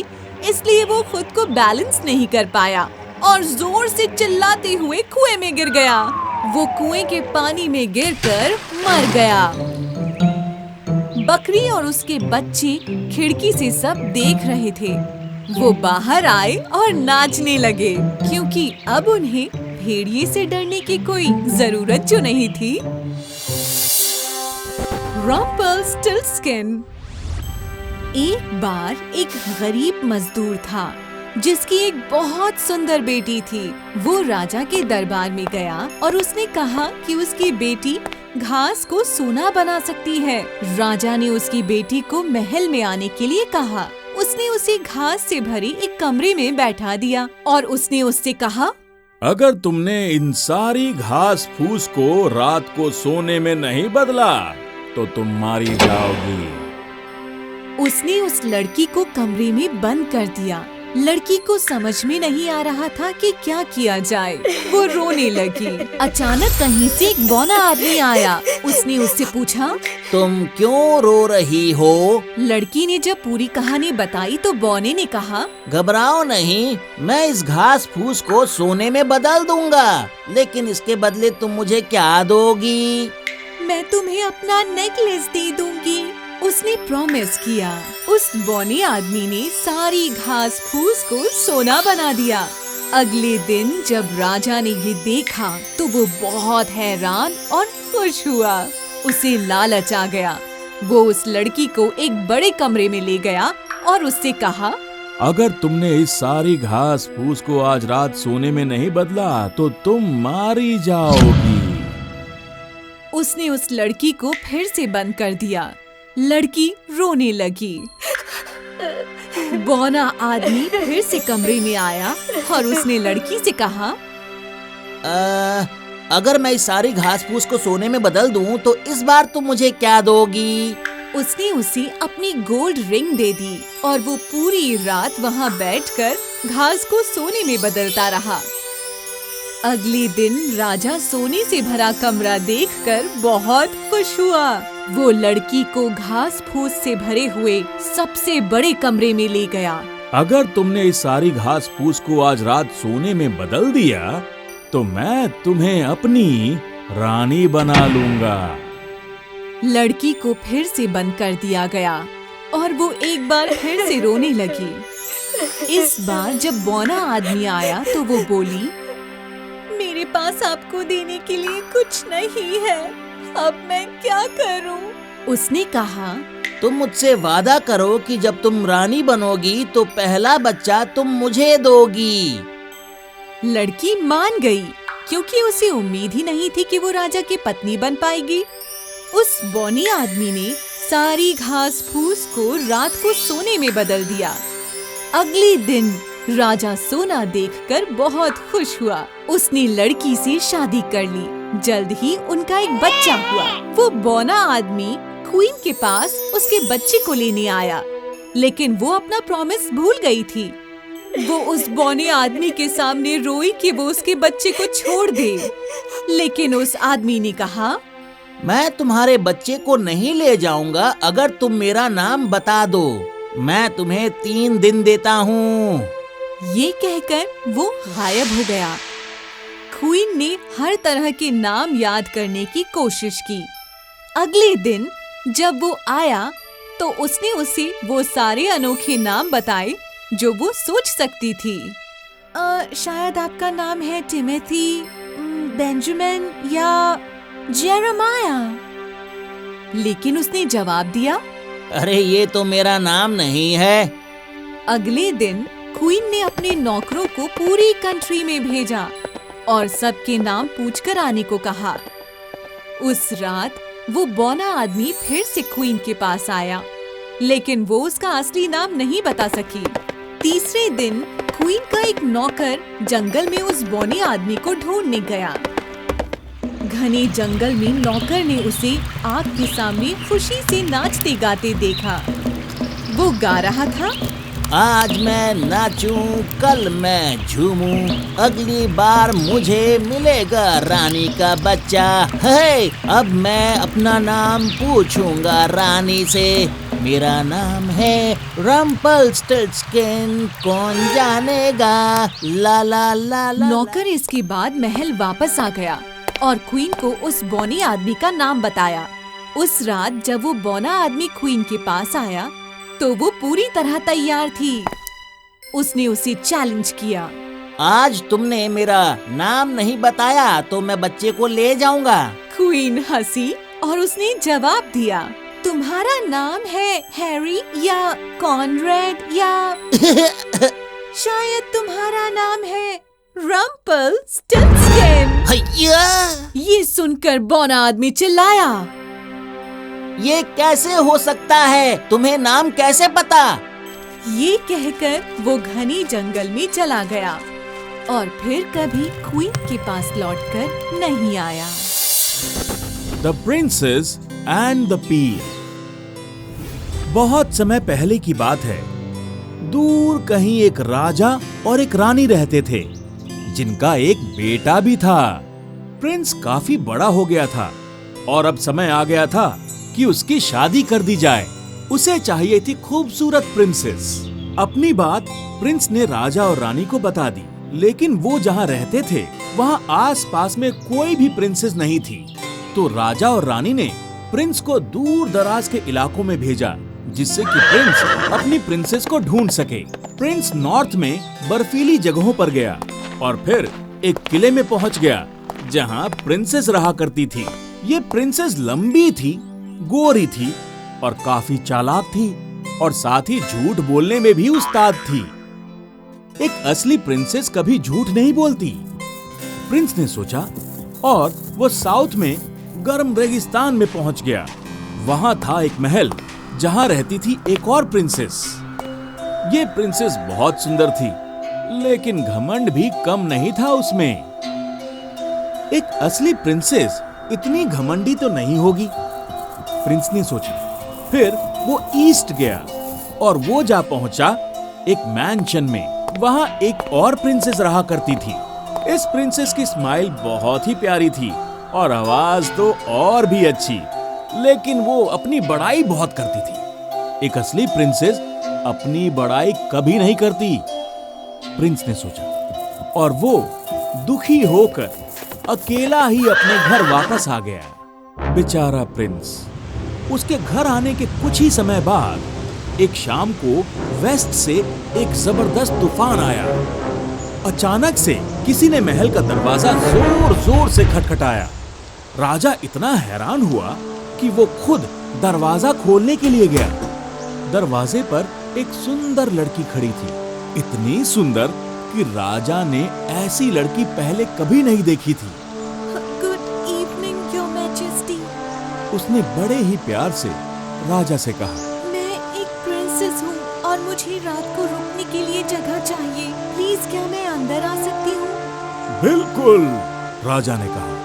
S1: इसलिए वो खुद को बैलेंस नहीं कर पाया और जोर से चिल्लाते हुए कुएं में गिर गया। वो कुएं के पानी में गिरकर मर गया। बकरी और उसके बच्चे खिड़की से सब देख रहे थे। वो बाहर आए और नाचने लगे, क्योंकि अब उन्हें भेड़िए से डरने की कोई जरूरत जो नहीं थी। रम्पल्स्टिल्टस्किन। एक बार एक गरीब मजदूर था जिसकी एक बहुत सुंदर बेटी थी। वो राजा के दरबार में गया और उसने कहा कि उसकी बेटी घास को सोना बना सकती है। राजा ने उसकी बेटी को महल में आने के लिए कहा। उसने उसे घास से भरी एक कमरे में बैठा दिया और उसने उससे कहा,
S4: अगर तुमने इन सारी घास फूस को रात को सोने में नहीं बदला तो तुम मारी जाओगी।
S1: उसने उस लड़की को कमरे में बंद कर दिया। लड़की को समझ में नहीं आ रहा था कि क्या किया जाए। वो रोने लगी। अचानक कहीं से एक बौना आदमी आया। उसने उससे पूछा,
S6: तुम क्यों रो रही हो?
S1: लड़की ने जब पूरी कहानी बताई तो बौने ने कहा,
S6: घबराओ नहीं, मैं इस घास फूस को सोने में बदल दूंगा, लेकिन इसके बदले तुम मुझे क्या दोगी?
S1: मैं तुम्हें अपना नेकलेस दे दूंगी। उसने प्रॉमिस किया। उस बौने आदमी ने सारी घास फूस को सोना बना दिया। अगले दिन जब राजा ने ये देखा तो वो बहुत हैरान और खुश हुआ। उसे लालच आ गया। वो उस लड़की को एक बड़े कमरे में ले गया और उससे कहा,
S4: अगर तुमने इस सारी घास फूस को आज रात सोने में नहीं बदला तो तुम मारी जाओगी।
S1: उसने उस लड़की को फिर से बंद कर दिया। लड़की रोने लगी। बौना आदमी फिर से कमरे में आया और उसने लड़की से कहा,
S6: अगर मैं इस सारी घास फूस को सोने में बदल दूं तो इस बार तुम मुझे क्या दोगी?
S1: उसने उसे अपनी गोल्ड रिंग दे दी और वो पूरी रात वहाँ बैठकर घास को सोने में बदलता रहा। अगले दिन राजा सोने से भरा कमरा देखकर बहुत खुश हुआ। वो लड़की को घास फूस से भरे हुए सबसे बड़े कमरे में ले गया।
S4: अगर तुमने इस सारी घास फूस को आज रात सोने में बदल दिया तो मैं तुम्हें अपनी रानी बना लूंगा।
S1: लड़की को फिर से बंद कर दिया गया और वो एक बार फिर से रोने लगी। इस बार जब बौना आदमी आया तो वो बोली, मेरे पास आपको देने के लिए कुछ नहीं है, अब मैं क्या करूं? उसने कहा,
S6: तुम मुझसे वादा करो कि जब तुम रानी बनोगी तो पहला बच्चा तुम मुझे दोगी।
S1: लड़की मान गई क्योंकि उसे उम्मीद ही नहीं थी कि वो राजा की पत्नी बन पाएगी। उस बौनी आदमी ने सारी घास फूस को रात को सोने में बदल दिया। अगले दिन राजा सोना देखकर बहुत खुश हुआ। उसने लड़की से शादी कर ली। जल्द ही उनका एक बच्चा हुआ। वो बौना आदमी क्वीन के पास उसके बच्चे को लेने आया, लेकिन वो अपना प्रॉमिस भूल गई थी। वो उस बौने आदमी के सामने रोई कि वो उसके बच्चे को छोड़ दे, लेकिन उस आदमी ने कहा,
S6: मैं तुम्हारे बच्चे को नहीं ले जाऊंगा अगर तुम मेरा नाम बता दो। मैं तुम्हें 3 दिन देता हूँ।
S1: ये कहकर वो गायब हो गया। क्वीन ने हर तरह के नाम याद करने की कोशिश की। अगले दिन जब वो आया तो उसने उसे वो सारे अनोखे नाम बताए जो वो सोच सकती थी। शायद आपका नाम है टिमोथी, बेंजामिन या जेरेमाया। लेकिन उसने जवाब दिया,
S6: अरे ये तो मेरा नाम नहीं है।
S1: अगले दिन क्वीन ने अपने नौकरों को पूरी कंट्री में भेजा और सबके नाम पूछकर आने को कहा। उस रात वो बौना आदमी फिर से क्वीन के पास आया, लेकिन वो उसका असली नाम नहीं बता सकी। तीसरे दिन क्वीन का एक नौकर जंगल में उस बौने आदमी को ढूंढने गया। घने जंगल में नौकर ने उसे आग के सामने खुशी से नाचते गाते देखा। वो गा रहा था,
S6: आज मैं नाचूं, कल मैं झूमूं, अगली बार मुझे मिलेगा रानी का बच्चा। है, अब मैं अपना नाम पूछूंगा रानी से। मेरा नाम है रम्पलस्टिल्टस्किन, कौन जानेगा, ला ला ला ला।
S1: नौकर इसके बाद महल वापस आ गया और क्वीन को उस बौने आदमी का नाम बताया। उस रात जब वो बौना आदमी क्वीन के पास आया तो वो पूरी तरह तैयार थी। उसने उसे चैलेंज किया,
S6: आज तुमने मेरा नाम नहीं बताया तो मैं बच्चे को ले जाऊंगा।
S1: क्वीन हंसी और उसने जवाब दिया, तुम्हारा नाम है हैरी या कॉनरेड या शायद तुम्हारा नाम है रम्पलस्टिल्टस्किन।
S6: हैया!
S1: ये सुनकर बौना आदमी चिल्लाया।
S6: ये कैसे हो सकता है? तुम्हें नाम कैसे पता?
S1: ये कहकर वो घनी जंगल में चला गया और फिर कभी क्वीन के पास लौटकर नहीं आया।
S4: द प्रिंसेस एंड द पीर। बहुत समय पहले की बात है। दूर कहीं एक राजा और एक रानी रहते थे, जिनका एक बेटा भी था। प्रिंस काफी बड़ा हो गया था और अब समय आ गया था कि उसकी शादी कर दी जाए। उसे चाहिए थी खूबसूरत प्रिंसेस। अपनी बात प्रिंस ने राजा और रानी को बता दी, लेकिन वो जहाँ रहते थे वहाँ आस-पास में कोई भी प्रिंसेस नहीं थी। तो राजा और रानी ने प्रिंस को दूर दराज के इलाकों में भेजा, जिससे कि प्रिंस अपनी प्रिंसेस को ढूंढ सके। प्रिंस नॉर्थ में बर्फीली जगहों पर गया और फिर एक किले में पहुंच गया, जहां प्रिंसेस रहा करती थी। ये प्रिंसेस लंबी थी, गोरी थी और काफी चालाक थी और साथ ही झूठ बोलने में भी उस्ताद थी। एक असली प्रिंसेस कभी झूठ नहीं बोलती। प्रिंस ने सोचा और वो साउथ में गर्म रेगिस्तान में पहुंच गया। वहां था एक महल जहां रहती थी एक और प्रिंसेस। ये प्रिंसेस बहुत सुंदर थी, लेकिन घमंड भी कम नहीं था उसमें। एक असली प्रिंसेस इतनी घमंडी तो नहीं होगी, प्रिंस ने सोचा। फिर वो ईस्ट गया और वो जा पहुंचा एक मैंशन में। वहां एक और प्रिंसेस रहा करती थी। इस प्रिंसेस की स्माइल बहुत ही प्यारी थी और आवाज तो और भी अच्छी, लेकिन वो अपनी बड़ाई बहुत करती थी। एक असली प्रिंसेस अपनी बड़ाई कभी नहीं करती, प्रिंस ने सोचा। और वो दुखी होकर अकेला ही अपने घर वापस आ गया। बेचारा प्रिंस। उसके घर आने के कुछ ही समय बाद एक शाम को वेस्ट से एक जबरदस्त तूफान आया। अचानक से किसी ने महल का दरवाजा जोर जोर से खटखटाया। राजा इतना हैरान हुआ कि वो खुद दरवाजा खोलने के लिए गया। दरवाजे पर एक सुंदर लड़की खड़ी थी, इतनी सुंदर कि राजा ने ऐसी लड़की पहले कभी नहीं देखी थी।
S1: Good evening your majesty.
S4: उसने बड़े ही प्यार से राजा से कहा,
S1: मैं एक प्रिंसेस हूँ और मुझे रात को रुकने के लिए जगह चाहिए। प्लीज क्या मैं अंदर आ सकती हूँ?
S2: बिल्कुल, राजा ने कहा।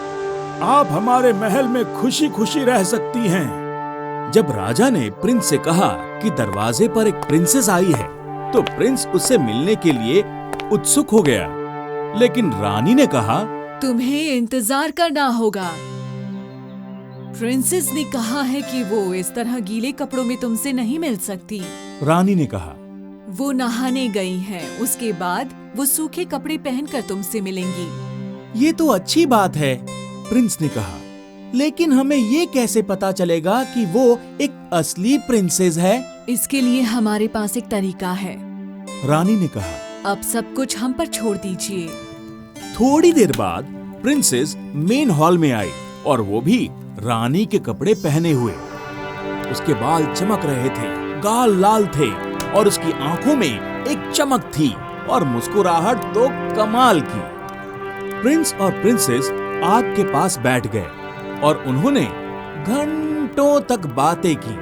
S2: आप हमारे महल में खुशी खुशी रह सकती हैं।
S4: जब राजा ने प्रिंस से कहा कि दरवाजे पर एक प्रिंसेस आई है, तो प्रिंस उससे मिलने के लिए उत्सुक हो गया। लेकिन रानी ने कहा,
S1: तुम्हें इंतजार करना होगा। प्रिंसेस ने कहा है कि वो इस तरह गीले कपड़ों में तुमसे नहीं मिल सकती।
S4: रानी ने कहा,
S1: वो नहाने गई हैं, उसके बाद वो सूखे कपड़े पहनकर तुमसे मिलेंगी।
S4: ये तो अच्छी बात है, प्रिंस ने कहा। लेकिन हमें ये कैसे पता चलेगा कि वो एक असली प्रिंसेस है?
S1: इसके लिए हमारे पास एक तरीका है।
S4: रानी ने कहा।
S1: अब सब कुछ हम पर छोड़ दीजिए।
S4: थोड़ी देर बाद प्रिंसेस मेन हॉल में आई और वो भी रानी के कपड़े पहने हुए। उसके बाल चमक रहे थे, गाल लाल थे और उसकी आंखों में एक चमक थी और मुस्कुराहट तो कमाल की। प्रिंस और प्रिंसेस आग के पास बैठ गए और उन्होंने घंटों तक बातें की।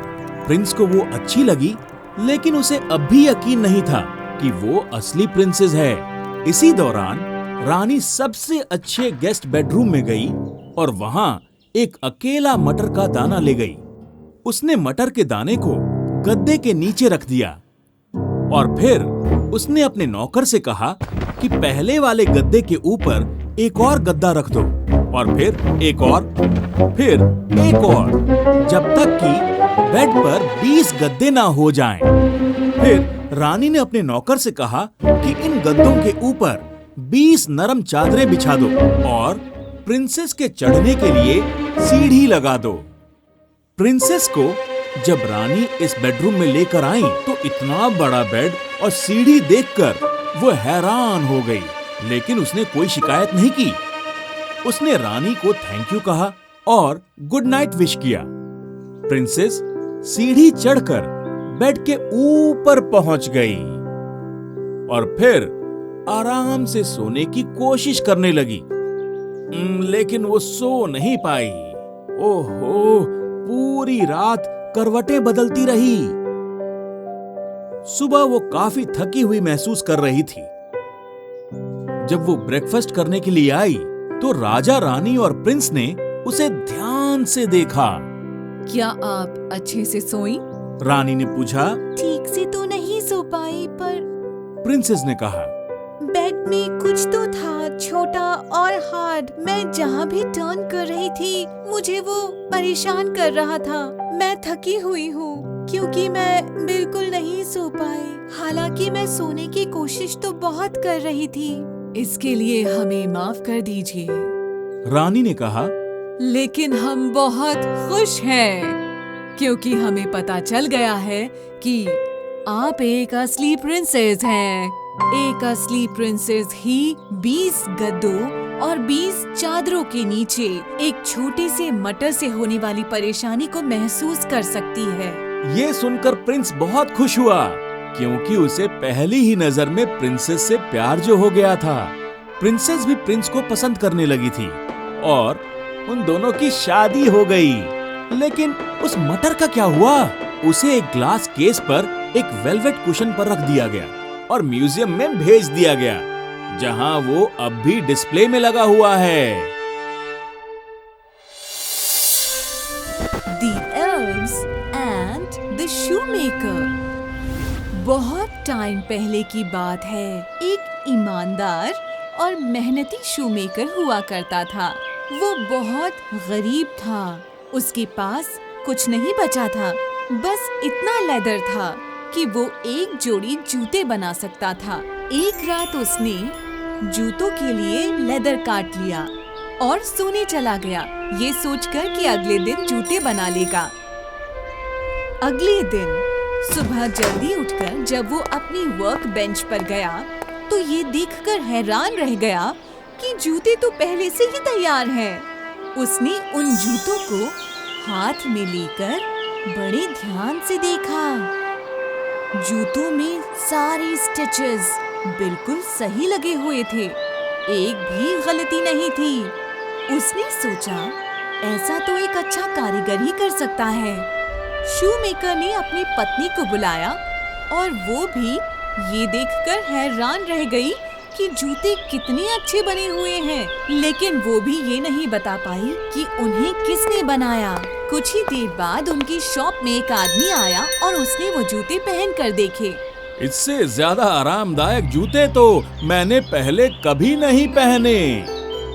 S4: प्रिंस को वो अच्छी लगी, लेकिन उसे अब भी यकीन नहीं था कि वो असली प्रिंसेस है। इसी दौरान रानी सबसे अच्छे गेस्ट बेडरूम में गई और वहां एक अकेला मटर का दाना ले गई। उसने मटर के दाने को गद्दे के नीचे रख दिया और फिर उसने अपने नौकर से कहा कि पहले वाले गद्दे के ऊपर एक और गद्दा रख दो और फिर एक और, फिर एक और, जब तक कि बेड पर 20 गद्दे ना हो जाएं। फिर रानी ने अपने नौकर से कहा कि इन गद्दों के ऊपर 20 नरम चादरें बिछा दो और प्रिंसेस के चढ़ने के लिए सीढ़ी लगा दो। प्रिंसेस को जब रानी इस बेडरूम में लेकर आई तो इतना बड़ा बेड और सीढ़ी देखकर वो हैरान हो गई, लेकिन उसने कोई शिकायत नहीं की। उसने रानी को थैंक यू कहा और गुड नाइट विश किया। प्रिंसेस सीढ़ी चढ़कर बेड के ऊपर पहुंच गई और फिर आराम से सोने की कोशिश करने लगी, लेकिन वो सो नहीं पाई। ओहो, पूरी रात करवटें बदलती रही। सुबह वो काफी थकी हुई महसूस कर रही थी। जब वो ब्रेकफास्ट करने के लिए आई तो राजा, रानी और प्रिंस ने उसे ध्यान से देखा।
S1: क्या आप अच्छे से सोई?
S4: रानी ने पूछा।
S3: ठीक से तो नहीं सो पाई, पर
S4: प्रिंसेस ने कहा।
S3: बेड में कुछ तो था, छोटा और हार्ड। मैं जहाँ भी टर्न कर रही थी मुझे वो परेशान कर रहा था। मैं थकी हुई हूँ क्योंकि मैं बिल्कुल नहीं सो पाई। हालांकि मैं सोने की कोशिश तो बहुत कर रही थी।
S1: इसके लिए हमें माफ कर दीजिए,
S4: रानी ने कहा।
S1: लेकिन हम बहुत खुश हैं क्योंकि हमें पता चल गया है कि आप एक असली प्रिंसेस हैं। एक असली प्रिंसेस ही 20 गद्दों और 20 चादरों के नीचे एक छोटे से मटर से होने वाली परेशानी को महसूस कर सकती है।
S4: ये सुनकर प्रिंस बहुत खुश हुआ क्योंकि उसे पहली ही नजर में प्रिंसेस से प्यार जो हो गया था। प्रिंसेस भी प्रिंस को पसंद करने लगी थी और उन दोनों की शादी हो गई। लेकिन उस मटर का क्या हुआ? उसे एक ग्लास केस पर एक वेलवेट कुशन पर रख दिया गया और म्यूजियम में भेज दिया गया, जहां वो अब भी डिस्प्ले में लगा हुआ है।
S1: The Elves and the Shoemaker। बहुत टाइम पहले की बात है। एक ईमानदार और मेहनती शूमेकर हुआ करता था। वो बहुत गरीब था। उसके पास कुछ नहीं बचा था, बस इतना लेदर था कि वो एक जोड़ी जूते बना सकता था। एक रात उसने जूतों के लिए लेदर काट लिया और सोने चला गया, ये सोचकर कि अगले दिन जूते बना लेगा। अगले दिन सुबह जल्दी उठकर जब वो अपनी वर्क बेंच पर गया तो ये देखकर हैरान रह गया कि जूते तो पहले से ही तैयार हैं। उसने उन जूतों को हाथ में लेकर बड़े ध्यान से देखा। जूतों में सारे स्टिचेस बिल्कुल सही लगे हुए थे, एक भी गलती नहीं थी। उसने सोचा ऐसा तो एक अच्छा कारीगर ही कर सकता है। शूमेकर ने अपनी पत्नी को बुलाया और वो भी ये देखकर हैरान रह गई कि जूते कितने अच्छे बने हुए हैं, लेकिन वो भी ये नहीं बता पाई कि उन्हें किसने बनाया। कुछ ही देर बाद उनकी शॉप में एक आदमी आया और उसने वो जूते पहन कर देखे।
S4: इससे ज्यादा आरामदायक जूते तो मैंने पहले कभी नहीं पहने।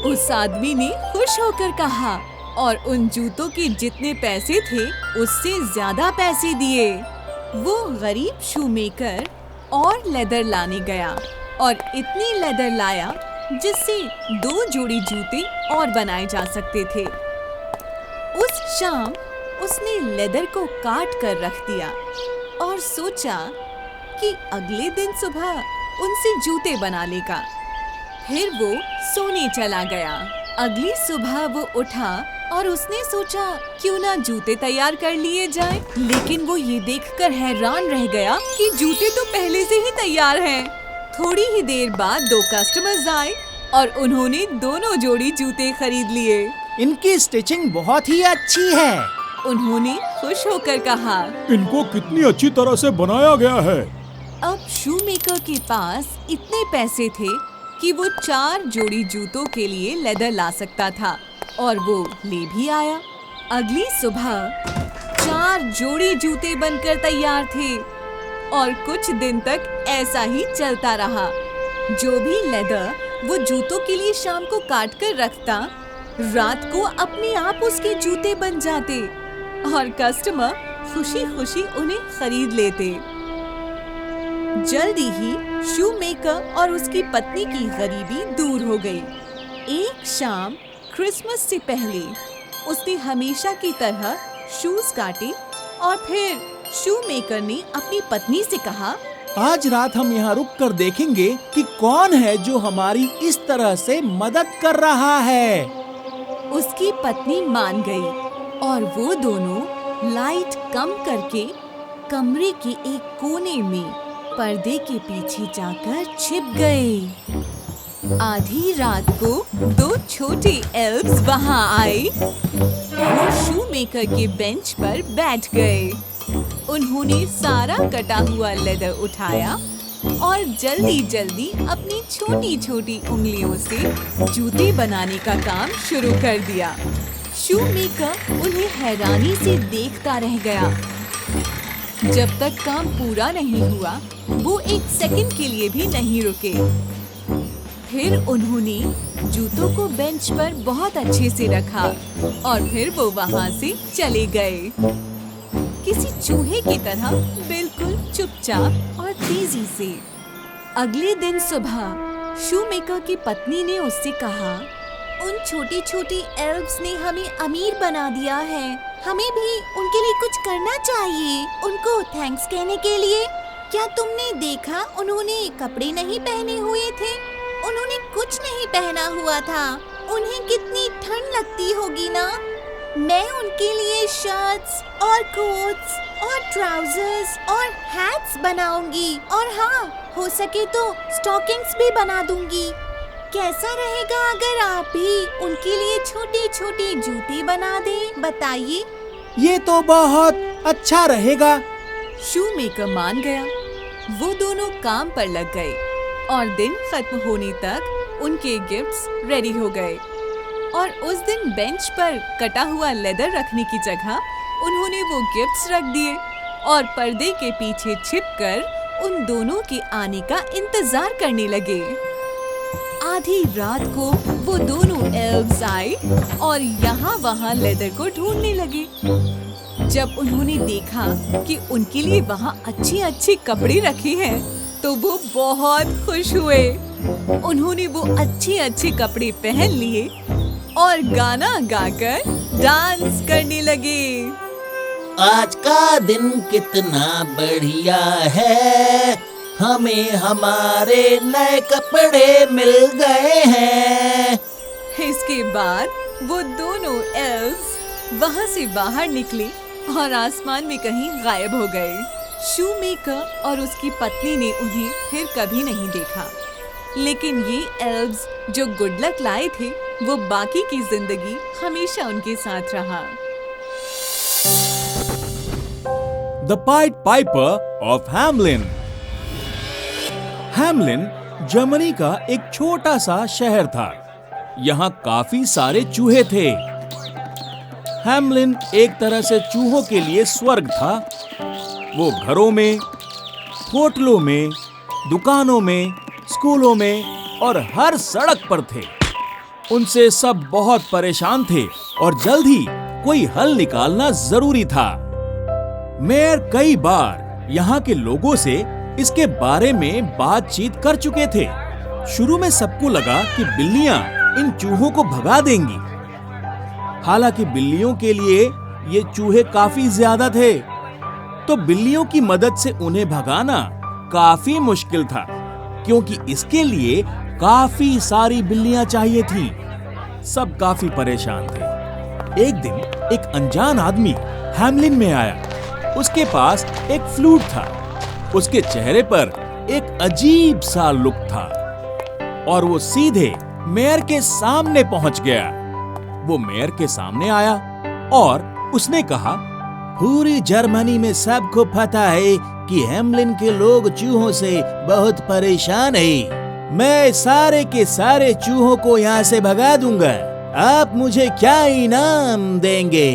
S1: उस आदमी ने खुश होकर कहा और उन जूतों के जितने पैसे थे उससे ज्यादा पैसे दिए। वो गरीब शूमेकर और लेदर लाने गया और इतनी लेदर लाया जिससे 2 जोड़ी जूते और बनाए जा सकते थे। उस शाम उसने लेदर को काट कर रख दिया और सोचा कि अगले दिन सुबह उनसे जूते बना लेगा। फिर वो सोने चला गया। अगली सुबह वो उठा और उसने सोचा क्यों ना जूते तैयार कर लिए जाएं। लेकिन वो ये देखकर हैरान रह गया कि जूते तो पहले से ही तैयार हैं। थोड़ी ही देर बाद 2 कस्टमर्स आए और उन्होंने दोनों जोड़ी जूते खरीद लिए।
S5: इनकी स्टिचिंग बहुत ही अच्छी है।
S1: उन्होंने खुश होकर कहा।
S4: इनको कितनी अच्छी तरह से बनाया गया है।
S1: अब शूमेकर के पास इतने पैसे थे कि वो 4 जोड़ी जूतों के लिए लेदर ला सकता था और वो ले भी आया। अगली सुबह 4 जोड़ी जूते बनकर तैयार थे और कुछ दिन तक ऐसा ही चलता रहा। जो भी लेदर वो जूतों के लिए शाम को काट कर रखता, रात को अपने आप उसके जूते बन जाते और कस्टमर खुशी खुशी उन्हें खरीद लेते। जल्दी ही शूमेकर और उसकी पत्नी की गरीबी दूर हो गई। एक शाम क्रिसमस से पहले उसने हमेशा की तरह शूज काटे और फिर शूमेकर ने अपनी पत्नी से कहा,
S4: आज रात हम यहाँ रुक कर देखेंगे कि कौन है जो हमारी इस तरह से मदद कर रहा है।
S1: उसकी पत्नी मान गई और वो दोनों लाइट कम करके कमरे के एक कोने में पर्दे के पीछे जाकर छिप गए। आधी रात को 2 छोटे एल्व्स वहां आए। वो शूमेकर के बेंच पर बैठ गए। उन्होंने सारा कटा हुआ लेदर उठाया और जल्दी जल्दी अपनी छोटी छोटी उंगलियों से जूते बनाने का काम शुरू कर दिया। शूमेकर उन्हें हैरानी से देखता रह गया। जब तक काम पूरा नहीं हुआ, वो 1 सेकंड के लिए भी नहीं रुके। फिर उन्होंने जूतों को बेंच पर बहुत अच्छे से रखा और फिर वो वहाँ से चले गए, किसी चूहे की तरह बिल्कुल चुपचाप और तेजी से। अगले दिन सुबह शूमेकर की पत्नी ने उससे कहा,
S3: उन छोटी छोटी एल्व्स ने हमें अमीर बना दिया है। हमें भी उनके लिए कुछ करना चाहिए, उनको थैंक्स कहने के लिए। क्या तुमने देखा उन्होंने कपड़े नहीं पहने हुए थे? उन्होंने कुछ नहीं पहना हुआ था। उन्हें कितनी ठंड लगती होगी ना। मैं उनके लिए शर्ट्स और कोट्स और ट्राउजर्स और हैट्स बनाऊंगी और हाँ, हो सके तो स्टॉकिंग्स भी बना दूंगी। कैसा रहेगा अगर आप भी उनके लिए छोटे छोटे जूते बना दें? बताइए।
S5: ये तो बहुत अच्छा रहेगा।
S1: शूमेकर मान गया। वो दोनों काम पर लग गए और दिन खत्म होने तक उनके गिफ्ट्स रेडी हो गए। और उस दिन बेंच पर कटा हुआ लेदर रखने की जगह उन्होंने वो गिफ्ट्स रख दिए और पर्दे के पीछे छिपकर उन दोनों के आने का इंतजार करने लगे। आधी रात को वो दोनों एल्व्स आए और यहाँ वहाँ लेदर को ढूंढने लगे। जब उन्होंने देखा कि उनके लिए वहाँ अच्छे अच्छे कपड़े रखे हैं, तो वो बहुत खुश हुए। उन्होंने वो अच्छे अच्छे कपड़े पहन लिए और गाना गाकर डांस करने लगे।
S6: आज का दिन कितना बढ़िया है, हमें हमारे नए कपड़े मिल गए हैं।
S1: इसके बाद वो दोनों एल्व्स वहाँ से बाहर निकले और आसमान में कहीं गायब हो गए। शूमेकर और उसकी पत्नी ने उन्हें फिर कभी नहीं देखा। लेकिन ये एल्व्स जो गुड लक लाए थे, वो बाकी की जिंदगी हमेशा उनके साथ रहा।
S4: The pied Piper of Hamelin. Hamelin Germany का एक छोटा सा शहर था। यहाँ काफी सारे चूहे थे। हैमलिन एक तरह से चूहों के लिए स्वर्ग था। वो घरों में, होटलों में, दुकानों में, स्कूलों में और हर सड़क पर थे। उनसे सब बहुत परेशान थे और जल्द ही कोई हल निकालना जरूरी था। मेयर कई बार यहाँ के लोगों से इसके बारे में बातचीत कर चुके थे। शुरू में सबको लगा कि बिल्लियां इन चूहों को भगा देंगी। हालांकि बिल्लियों के लिए ये चूहे काफी ज्यादा थे, तो बिल्लियों की मदद से उन्हें भगाना काफी मुश्किल था, क्योंकि इसके लिए काफी सारी बिल्लियां चाहिए थी। सब काफी परेशान थे। एक दिन एक अनजान आदमी हैमलिन में आया। उसके पास एक फ्लूट था। उसके चेहरे पर एक अजीब सा लुक था और वो सीधे मेयर के सामने पहुंच गया। वो मेयर के सामने आया और उसने कहा, पूरी जर्मनी में सबको पता है कि हैमलिन के लोग चूहों से बहुत परेशान हैं। मैं सारे के सारे चूहों को यहाँ से भगा दूंगा। आप मुझे क्या इनाम देंगे?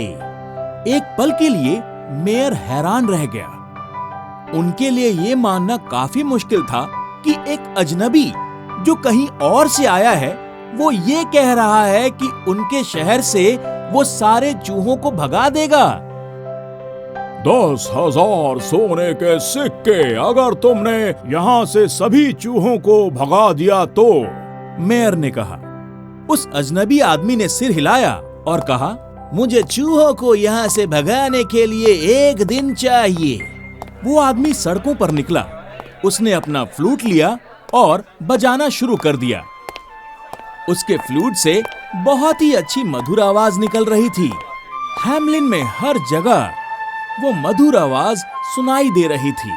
S4: एक पल के लिए मेयर हैरान रह गया। उनके लिए ये मानना काफी मुश्किल था कि एक अजनबी जो कहीं और से आया है, वो ये कह रहा है कि उनके शहर से वो सारे चूहों को भगा देगा।
S2: 10,000 सोने के सिक्के अगर तुमने यहाँ से सभी चूहों को भगा दिया तो,
S4: मेयर ने कहा। उस अजनबी आदमी ने सिर हिलाया और कहा,
S6: मुझे चूहों को यहाँ से भगाने के लिए 1 दिन चाहिए।
S4: वो आदमी सड़कों पर निकला। उसने अपना फ्लूट लिया और बजाना शुरू कर दिया। उसके फ्लूट से बहुत ही अच्छी मधुर आवाज निकल रही थी। हैमलिन में हर जगह वो मधुर आवाज सुनाई दे रही थी।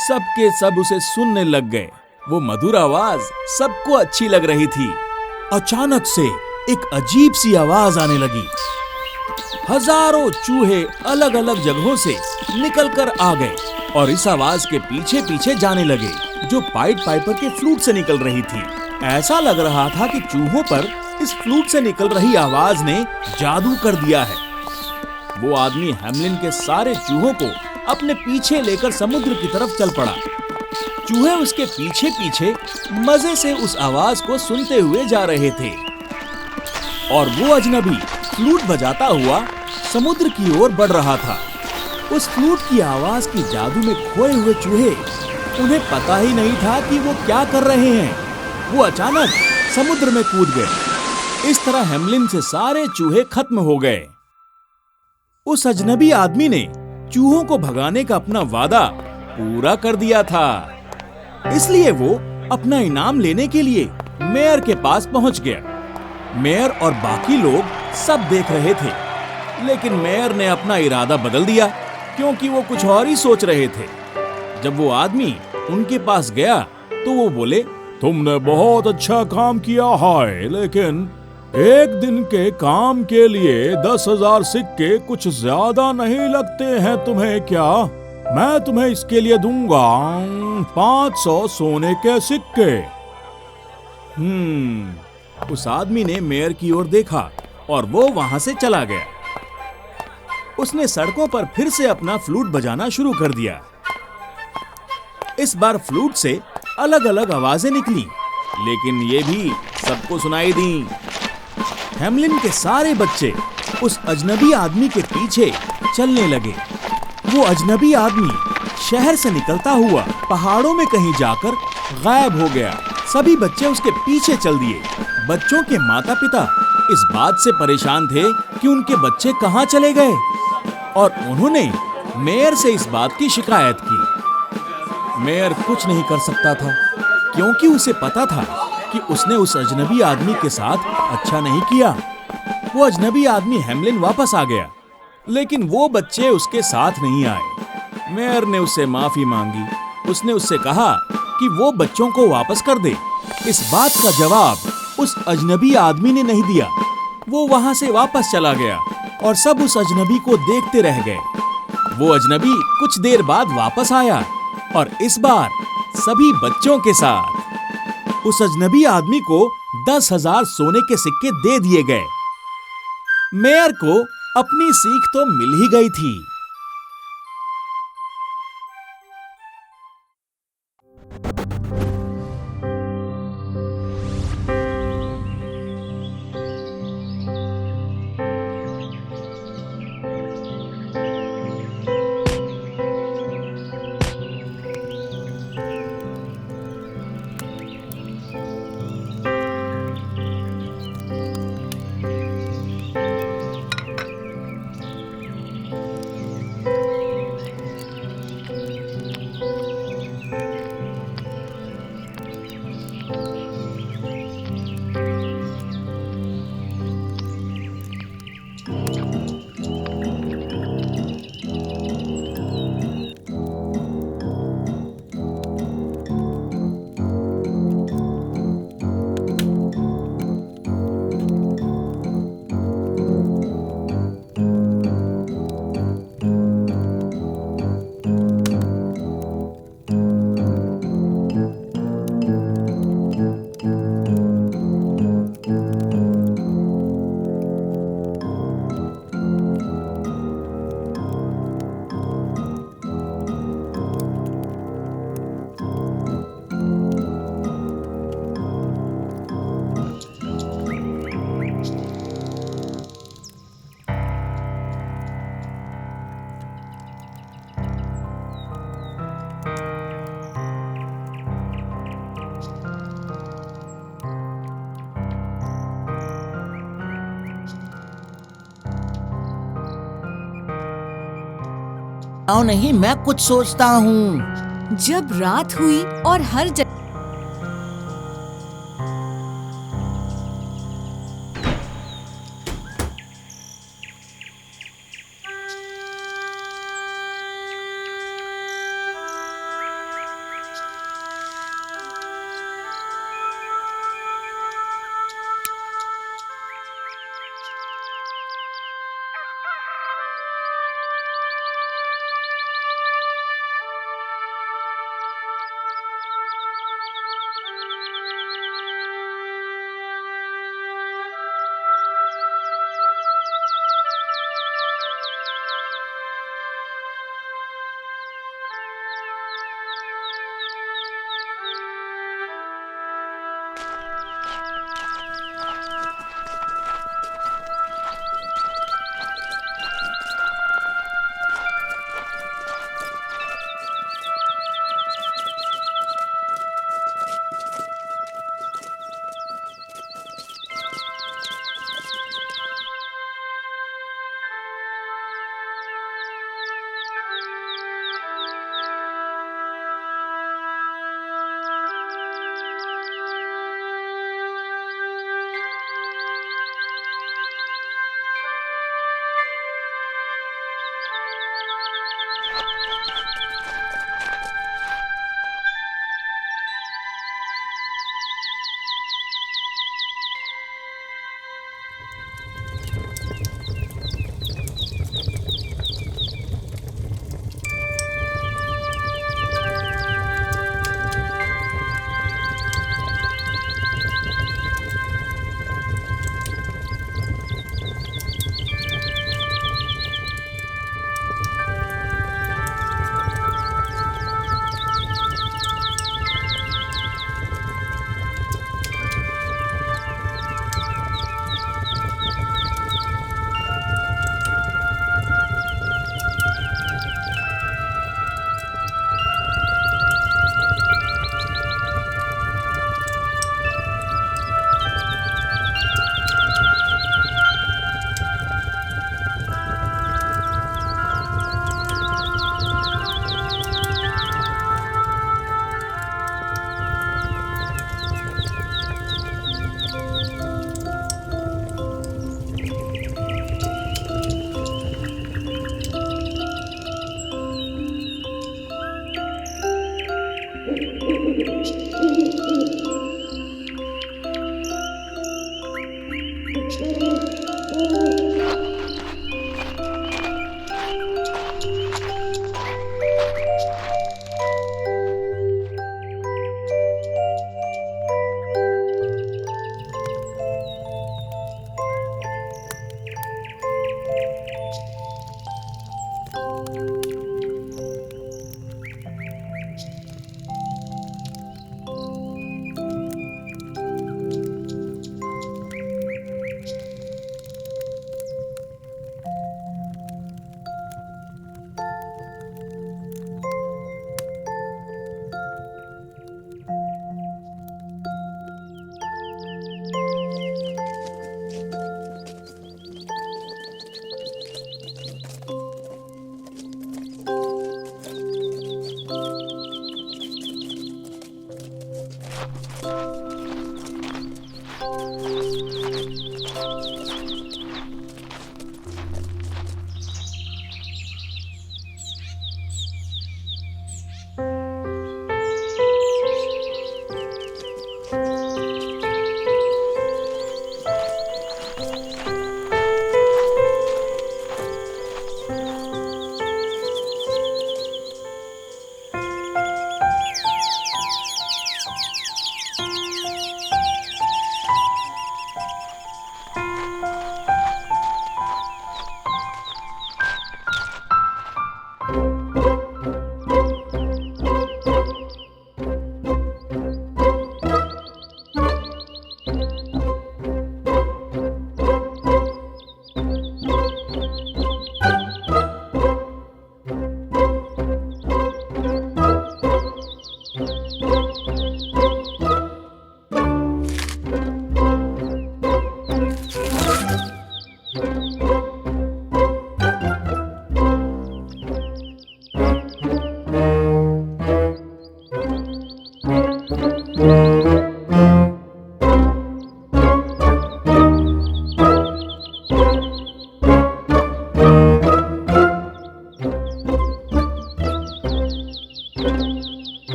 S4: सबके सब उसे सुनने लग गए। वो मधुर आवाज सबको अच्छी लग रही थी। अचानक से एक अजीब सी आवाज आने लगी। हजारों चूहे अलग अलग जगहों से निकलकर आ गए और इस आवाज के पीछे पीछे जाने लगे, जो पाइड पाइपर के फ्लूट से निकल रही थी। ऐसा लग रहा था कि चूहों पर इस फ्लूट से निकल रही आवाज ने जादू कर दिया है। वो आदमी हेमलिन के सारे चूहों को अपने पीछे लेकर समुद्र की तरफ चल पड़ा। चूहे उसके पीछे पीछे मजे से उस आवाज को सुनते हुए जा रहे थे और वो अजनबी फ्लूट बजाता हुआ समुद्र की ओर बढ़ रहा था। उस फ्लूट की आवाज की जादू में खोए हुए चूहे, उन्हें पता ही नहीं था कि वो क्या कर रहे हैं। वो अचानक समुद्र में कूद गए। इस तरह हेमलिन से सारे चूहे खत्म हो गए। उस अजनबी आदमी ने चूहों को भगाने का अपना वादा पूरा कर दिया था, इसलिए वो अपना इनाम लेने के लिए मेयर के पास पहुंच गया। मेयर और बाकी लोग सब देख रहे थे, लेकिन मेयर ने अपना इरादा बदल दिया क्योंकि वो कुछ और ही सोच रहे थे। जब वो आदमी उनके पास गया तो वो बोले, तुमने बहुत अच्छा काम किया है, लेकिन एक दिन के काम के लिए 10,000 सिक्के कुछ ज्यादा नहीं लगते हैं तुम्हें क्या? मैं तुम्हें इसके लिए दूंगा 500 सोने के सिक्के। उस आदमी ने मेयर की ओर देखा और वो वहां से चला गया। उसने सड़कों पर फिर से अपना फ्लूट बजाना शुरू कर दिया। इस बार फ्लूट से अलग अलग आवाजें निकली, लेकिन ये भी सबको सुनाई दी। हेमलिन के सारे बच्चे उस अजनबी आदमी के पीछे चलने लगे। वो अजनबी आदमी शहर से निकलता हुआ पहाड़ों में कहीं जाकर गायब हो गया। सभी बच्चे उसके पीछे चल दिए। बच्चों के माता पिता इस बात से परेशान थे कि उनके बच्चे कहाँ चले गए और उन्होंने मेयर से इस बात की शिकायत की। मेयर कुछ नहीं कर सकता था क्योंकि उसे पता था कि उसने उस अजनबी आदमी के साथ अच्छा नहीं किया। वो अजनबी आदमी हेमलिन वापस आ गया, लेकिन वो बच्चे उसके साथ नहीं आए। मेयर ने उससे माफी मांगी। उसने उससे कहा कि वो बच्चों को वापस कर दे। इस बात का जवाब उस अजनबी आदमी ने नहीं दिया। वो वहां से वापस चला गया और सब उस अजनबी को देखते रह गए। वो अजनबी कुछ देर बाद वापस आया और इस बार सभी बच्चों के साथ। उस अजनबी आदमी को 10,000 सोने के सिक्के दे दिए गए। मेयर को अपनी सीख तो मिल ही गई थी।
S6: नहीं, मैं कुछ सोचता हूँ।
S1: जब रात हुई और हर जगह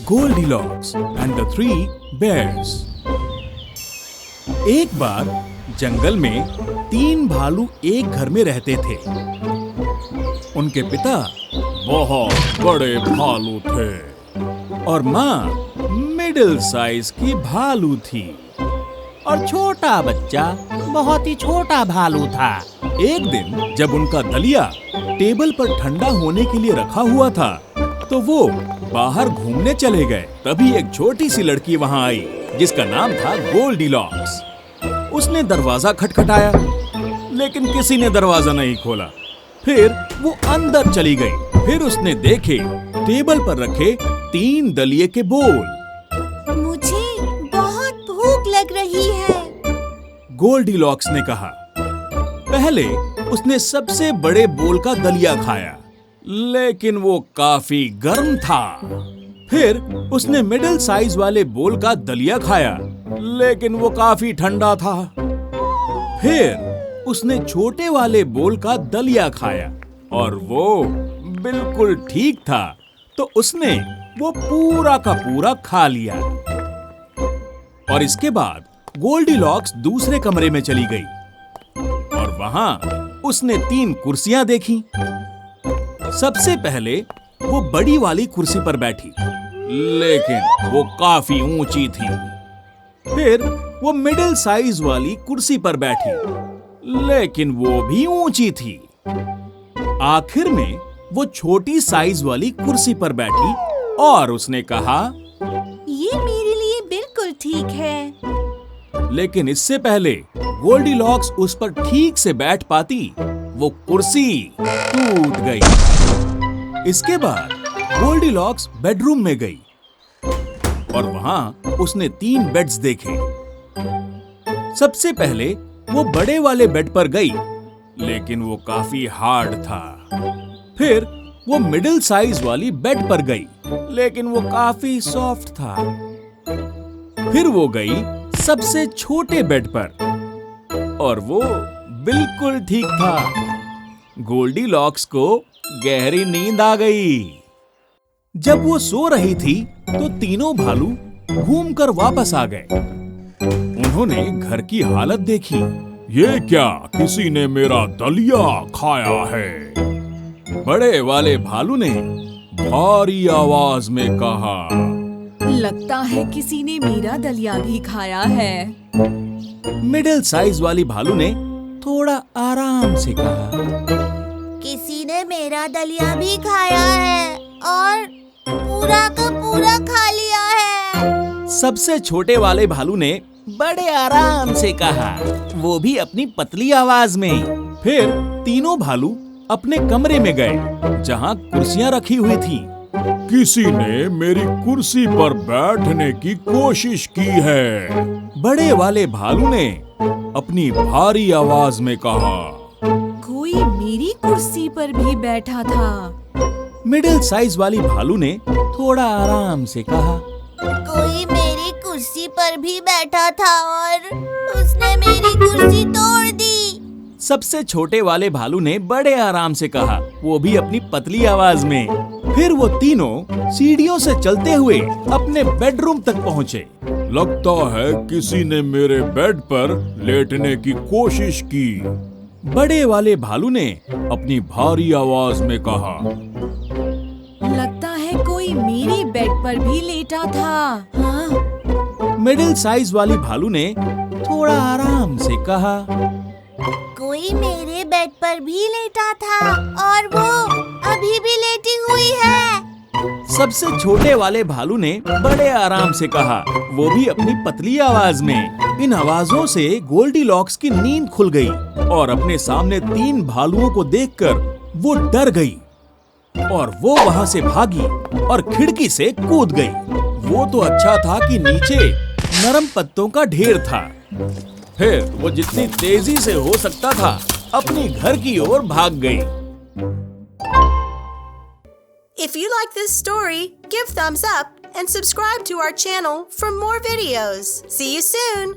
S4: Goldilocks and the Three Bears। एक बार जंगल में 3 भालू एक घर में रहते थे। उनके पिता बहुत बड़े भालू थे और माँ मिडिल साइज की भालू थी
S6: और छोटा बच्चा बहुत ही छोटा भालू था।
S4: एक दिन जब उनका दलिया टेबल पर ठंडा होने के लिए रखा हुआ था तो वो बाहर घूमने चले गए। तभी एक छोटी सी लड़की वहां आई जिसका नाम था गोल्डीलॉक्स। उसने दरवाजा खटखटाया लेकिन किसी ने दरवाजा नहीं खोला। फिर वो अंदर चली गई। फिर उसने देखे टेबल पर रखे 3 दलिये के बोल।
S3: मुझे बहुत भूख लग रही है।
S4: गोल्डीलॉक्स ने कहा। पहले उसने सबसे बड़े बोल का दलिया खाया लेकिन वो काफी गर्म था। फिर उसने मिडिल साइज वाले बोल का दलिया खाया लेकिन वो काफी ठंडा था। फिर उसने छोटे वाले बोल का दलिया खाया और वो बिल्कुल ठीक था तो उसने वो पूरा का पूरा खा लिया। और इसके बाद गोल्डीलॉक्स दूसरे कमरे में चली गई और वहां उसने 3 कुर्सियां देखी। सबसे पहले वो बड़ी वाली कुर्सी पर बैठी लेकिन वो काफी ऊंची थी। फिर वो मिडिल साइज वाली कुर्सी पर बैठी लेकिन वो भी ऊंची थी। आखिर में वो छोटी साइज वाली कुर्सी पर बैठी और उसने कहा,
S3: ये मेरे लिए बिल्कुल ठीक है।
S4: लेकिन इससे पहले गोल्डीलॉक्स उस पर ठीक से बैठ पाती वो कुर्सी टूट गई। इसके बाद गोल्डीलॉक्स बेडरूम में गई और वहां उसने 3 बेड्स देखे। सबसे पहले वो बड़े वाले बेड पर गई लेकिन वो काफी हार्ड था। फिर वो मिडिल साइज वाली बेड पर गई लेकिन वो काफी सॉफ्ट था। फिर वो गई सबसे छोटे बेड पर और वो बिल्कुल ठीक था। गोल्डीलॉक्स को गहरी नींद आ गई। जब वो सो रही थी तो तीनों भालू घूमकर वापस आ गए। उन्होंने घर की हालत देखी। ये क्या, किसी ने मेरा दलिया खाया है। बड़े वाले भालू ने भारी आवाज में कहा,
S1: लगता है किसी ने मेरा दलिया भी खाया है।
S4: मिडिल साइज वाली भालू ने थोड़ा आराम से कहा,
S3: किसी ने मेरा दलिया भी खाया है और पूरा का पूरा खा लिया है।
S6: सबसे छोटे वाले भालू ने बड़े आराम से कहा, वो भी अपनी पतली आवाज में।
S4: फिर तीनों भालू अपने कमरे में गए जहां कुर्सियां रखी हुई थी। किसी ने मेरी कुर्सी पर बैठने की कोशिश की है। बड़े वाले भालू ने अपनी भारी आवाज में कहा,
S1: कोई कोई मेरी कुर्सी पर भी बैठा था।
S4: मिडिल साइज वाली भालू ने थोड़ा आराम से कहा।
S3: कोई मेरी कुर्सी पर भी बैठा था और उसने मेरी कुर्सी तोड़ दी।
S4: सबसे छोटे वाले भालू ने बड़े आराम से कहा, वो भी अपनी पतली आवाज में। फिर वो तीनों सीढ़ियों से चलते हुए अपने बेडरूम तक पहुँचे। लगता है किसी ने मेरे बेड पर लेटने की कोशिश की, बड़े वाले भालू ने अपनी भारी आवाज में कहा।
S1: लगता है कोई मेरे बेड पर भी लेटा था। हाँ?
S4: मिडिल साइज वाली भालू ने थोड़ा आराम से कहा।
S3: कोई मेरे बेड पर भी लेटा था और वो अभी भी लेटी हुई है।
S4: सबसे छोटे वाले भालू ने बड़े आराम से कहा, वो भी अपनी पतली आवाज में। इन आवाजों से गोल्डीलॉक्स की नींद खुल गई और अपने सामने 3 भालुओं को देखकर वो डर गई और वो वहां से भागी और खिड़की से कूद गई। वो तो अच्छा था कि नीचे नरम पत्तों का ढेर था। फिर वो जितनी तेजी से हो सकता था अपनी घर की ओर भाग गई।
S7: If you like this story, give thumbs up and subscribe to our channel for more videos. See you soon!